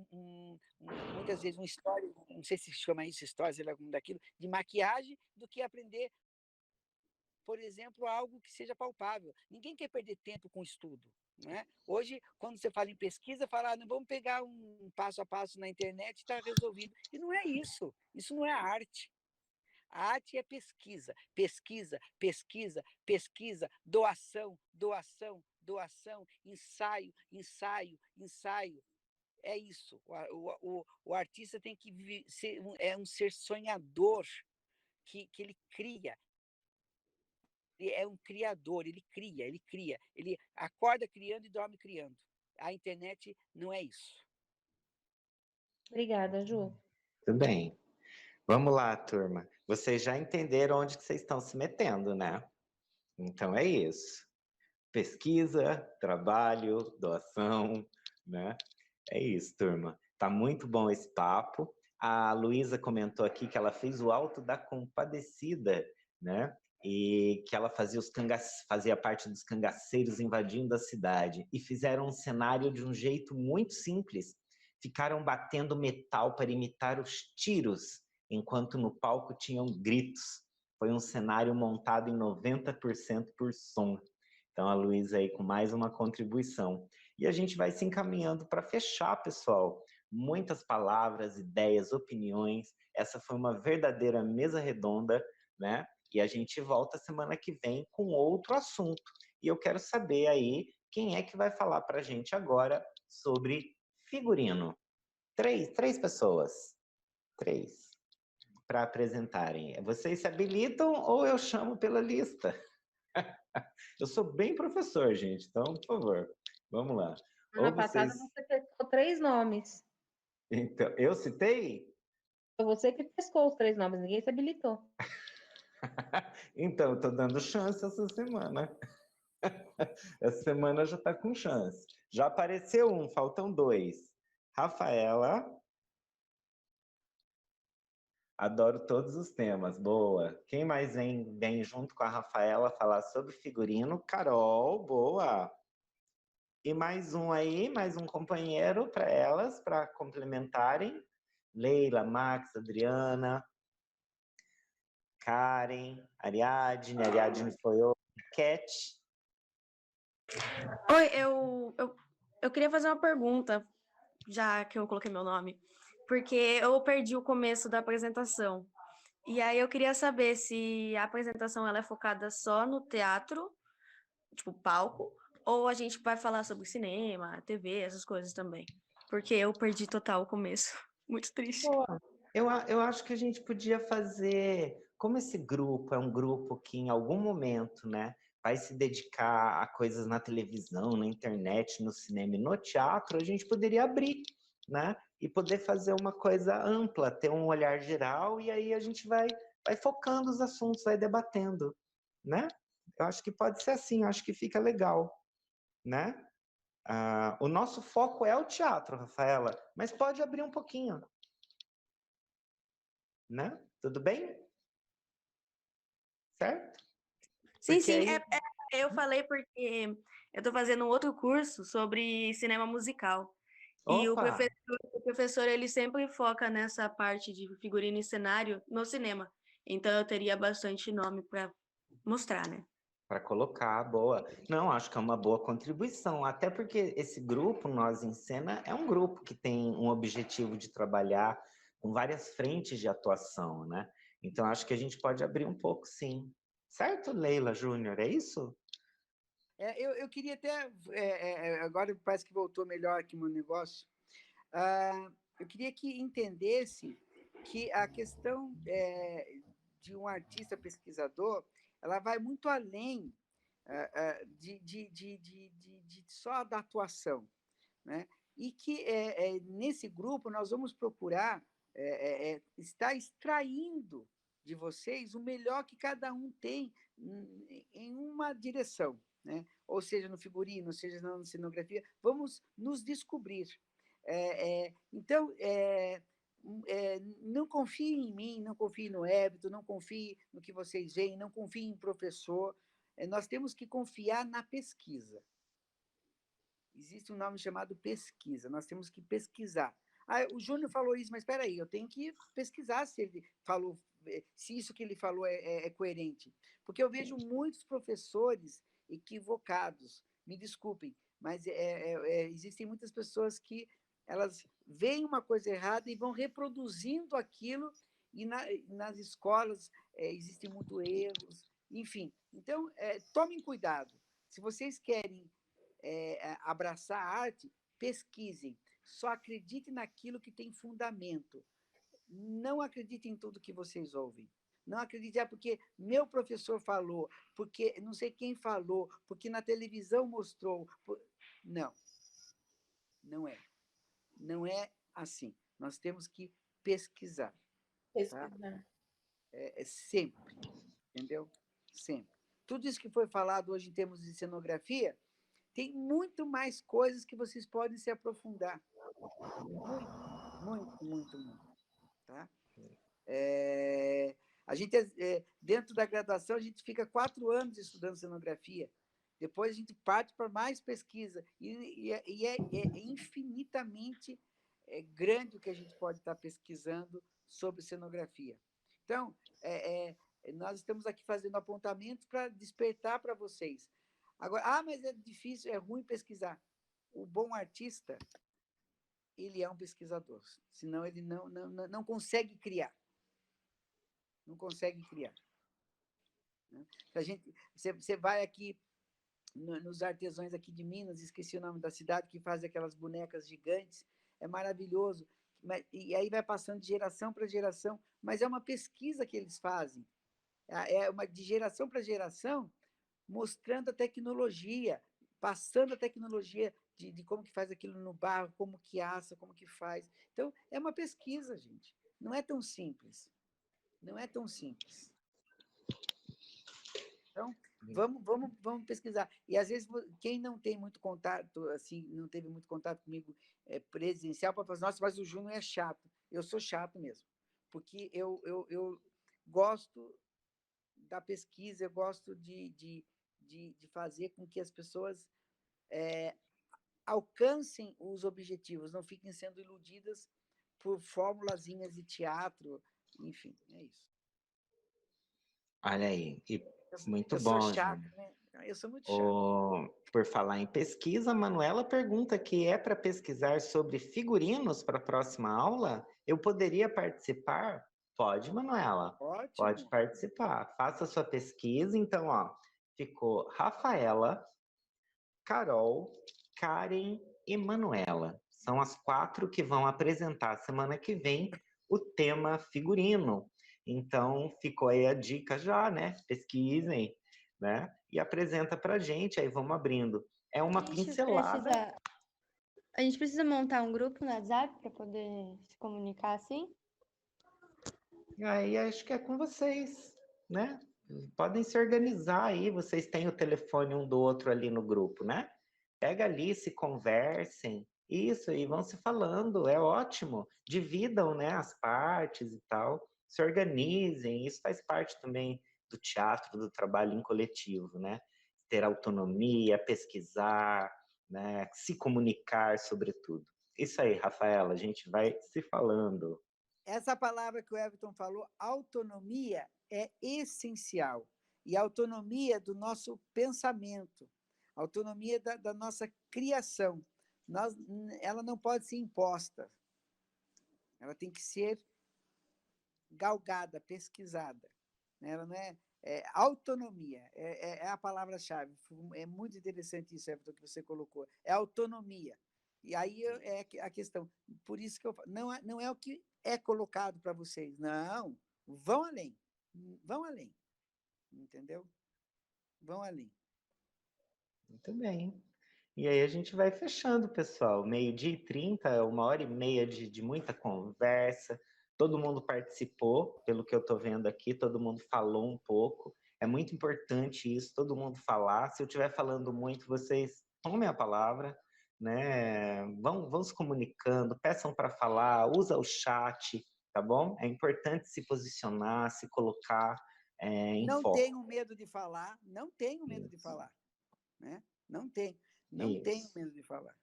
muitas vezes uma história, não sei se chama isso história, sei lá como daquilo, de maquiagem, do que aprender, por exemplo, algo que seja palpável. Ninguém quer perder tempo com estudo. Né? Hoje, quando você fala em pesquisa, fala, não vamos pegar um passo a passo na internet e está resolvido. E não é isso. Isso não é arte. A arte é pesquisa, pesquisa, pesquisa, pesquisa, doação, doação, doação, ensaio, ensaio, ensaio. É isso. O artista tem que ser um ser sonhador, que ele cria. Ele é um criador, ele cria, ele acorda criando e dorme criando. A internet não é isso. Obrigada, Ju. Tudo bem. Vamos lá, turma. Vocês já entenderam onde que vocês estão se metendo, né? Então é isso. Pesquisa, trabalho, doação, né? É isso, turma. Tá muito bom esse papo. A Luísa comentou aqui que ela fez o Alto da Compadecida, né? E que ela fazia parte dos cangaceiros invadindo a cidade. E fizeram um cenário de um jeito muito simples. Ficaram batendo metal para imitar os tiros, enquanto no palco tinham gritos. Foi um cenário montado em 90% por som. Então, a Luísa aí com mais uma contribuição. E a gente vai se encaminhando para fechar, pessoal. Muitas palavras, ideias, opiniões. Essa foi uma verdadeira mesa redonda, né? E a gente volta semana que vem com outro assunto. E eu quero saber aí quem é que vai falar para a gente agora sobre figurino. Três pessoas. Três. Para apresentarem. Vocês se habilitam ou eu chamo pela lista? Eu sou bem professor, gente. Então, por favor, vamos lá. Semana passada você citou 3 nomes. Então, eu citei? Foi você que pescou os 3 nomes, ninguém se habilitou. Então, eu tô dando chance essa semana. Essa semana já tá com chance. Já apareceu um, faltam 2. Rafaela. Adoro todos os temas, boa. Quem mais vem junto com a Rafaela falar sobre figurino? Carol, boa. E mais um aí, mais um companheiro para elas, para complementarem. Leila, Max, Adriana, Karen, Ariadne foi outra, Cat. Oi, eu queria fazer uma pergunta, já que eu coloquei meu nome, porque eu perdi o começo da apresentação. E aí eu queria saber se a apresentação ela é focada só no teatro, tipo palco, ou a gente vai falar sobre cinema, TV, essas coisas também. Porque eu perdi total o começo. Muito triste. Boa. Eu acho que a gente podia fazer, como esse grupo é um grupo que em algum momento, né, vai se dedicar a coisas na televisão, na internet, no cinema e no teatro, a gente poderia abrir, né, e poder fazer uma coisa ampla, ter um olhar geral, e aí a gente vai focando os assuntos, vai debatendo, né? Eu acho que pode ser assim, eu acho que fica legal, né? O nosso foco é o teatro, Rafaela, mas pode abrir um pouquinho, né? Tudo bem? Certo? Sim, Porque sim, aí... eu falei porque eu tô fazendo um outro curso sobre cinema musical. E Opa! o professor, ele sempre foca nessa parte de figurino e cenário no cinema. Então eu teria bastante nome para mostrar, né? Para colocar, boa. Não, acho que é uma boa contribuição, até porque esse grupo, Nós em Cena, é um grupo que tem um objetivo de trabalhar com várias frentes de atuação, né? Então, acho que a gente pode abrir um pouco, sim. Certo, Leila Júnior, é isso? Eu queria até, agora parece que voltou melhor aqui o meu negócio, eu queria que entendesse que a questão de um artista pesquisador, ela vai muito além de só da atuação, né? E que nesse grupo nós vamos procurar estar extraindo de vocês o melhor que cada um tem em uma direção, né? Ou seja, no figurino, ou seja, na cenografia, vamos nos descobrir. Então, não confie em mim, não confie no Hébito, não confie no que vocês veem, não confie em professor. Nós temos que confiar na pesquisa. Existe um nome chamado pesquisa, nós temos que pesquisar. O Júnior falou isso, mas espera aí, eu tenho que pesquisar se ele falou, se isso que ele falou é coerente. Porque eu vejo muitos professores equivocados, me desculpem, mas existem muitas pessoas que elas veem uma coisa errada e vão reproduzindo aquilo, e nas escolas existem muitos erros, enfim. Então, tomem cuidado. Se vocês querem abraçar a arte, pesquisem. Só acreditem naquilo que tem fundamento. Não acreditem em tudo que vocês ouvem. Não acreditem, porque meu professor falou, porque não sei quem falou, porque na televisão mostrou. Não. Não é. Não é assim. Nós temos que pesquisar. Pesquisar. Tá? Sempre. Entendeu? Sempre. Tudo isso que foi falado hoje em termos de cenografia, tem muito mais coisas que vocês podem se aprofundar. Muito, muito, muito, muito. Tá? A gente, dentro da graduação, a gente fica 4 anos estudando cenografia. Depois a gente parte para mais pesquisa. E é infinitamente grande o que a gente pode estar pesquisando sobre cenografia. Então, nós estamos aqui fazendo apontamentos para despertar para vocês. Agora, mas é difícil, é ruim pesquisar. O bom artista, ele é um pesquisador, senão ele não consegue criar. Não consegue criar. Você vai aqui nos artesãos aqui de Minas, esqueci o nome da cidade, que faz aquelas bonecas gigantes, é maravilhoso. E aí vai passando de geração para geração, mas é uma pesquisa que eles fazem. De geração para geração, mostrando a tecnologia, passando a tecnologia de como que faz aquilo no barro, como que assa, como que faz. Então, é uma pesquisa, gente. Não é tão simples. Não é tão simples. Então, vamos pesquisar. E, às vezes, quem não tem muito contato, assim, não teve muito contato comigo presencial, pode falar, nossa, mas o Júnior é chato. Eu sou chato mesmo, porque eu gosto da pesquisa, eu gosto de fazer com que as pessoas alcancem os objetivos, não fiquem sendo iludidas por formulazinhas de teatro, enfim, é isso. Olha aí, e muito Eu bom, sou chato, Júnior. né? Eu sou muito chato. Por falar em pesquisa, a Manuela pergunta que é para pesquisar sobre figurinos para a próxima aula. Eu poderia participar? Pode, Manuela. Ótimo. Pode participar. Faça sua pesquisa. Então, ó, ficou Rafaela, Carol, Karen e Manuela. São as 4 que vão apresentar semana que vem o tema figurino. Então, ficou aí a dica já, né? Pesquisem, né? E apresenta pra gente, aí vamos abrindo. É uma pincelada. A gente precisa montar um grupo no WhatsApp para poder se comunicar assim? Aí acho que é com vocês, né? Podem se organizar aí, vocês têm o telefone um do outro ali no grupo, né? Pega ali, se conversem, isso, e vão se falando, é ótimo. Dividam, né, as partes e tal, se organizem, isso faz parte também do teatro, do trabalho em coletivo, né? Ter autonomia, pesquisar, né, se comunicar, sobretudo. Isso aí, Rafaela, a gente vai se falando. Essa palavra que o Everton falou, autonomia, é essencial. E a autonomia do nosso pensamento, a autonomia da nossa criação. Ela não pode ser imposta. Ela tem que ser galgada, pesquisada. Ela não autonomia, é a palavra-chave. É muito interessante isso, Everton, que você colocou. É autonomia. E aí é a questão. Por isso que eu falo, não é o que é colocado para vocês. Não, vão além. Vão além. Entendeu? Vão além. Muito bem. E aí a gente vai fechando, pessoal. 12h30, 1h30 de muita conversa. Todo mundo participou, pelo que eu estou vendo aqui, todo mundo falou um pouco. É muito importante isso, todo mundo falar. Se eu estiver falando muito, vocês tomem a palavra, né? Vão se comunicando, peçam para falar, usa o chat, tá bom? É importante se posicionar, se colocar em não foco. Não tenham medo de falar, não tenham medo de falar, né? Não tenho medo de falar.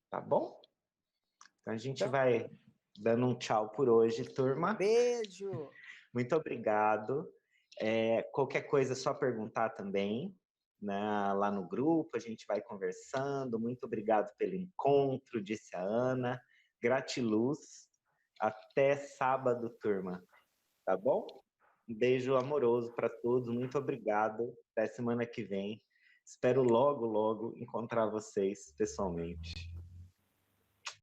Tá bom? Então a gente vai dando um tchau por hoje, turma. Beijo! Muito obrigado. Qualquer coisa é só perguntar também, né, lá no grupo, a gente vai conversando. Muito obrigado pelo encontro, disse a Ana. Gratiluz. Até sábado, turma. Tá bom? Um beijo amoroso para todos. Muito obrigado. Até semana que vem. Espero logo, logo encontrar vocês pessoalmente.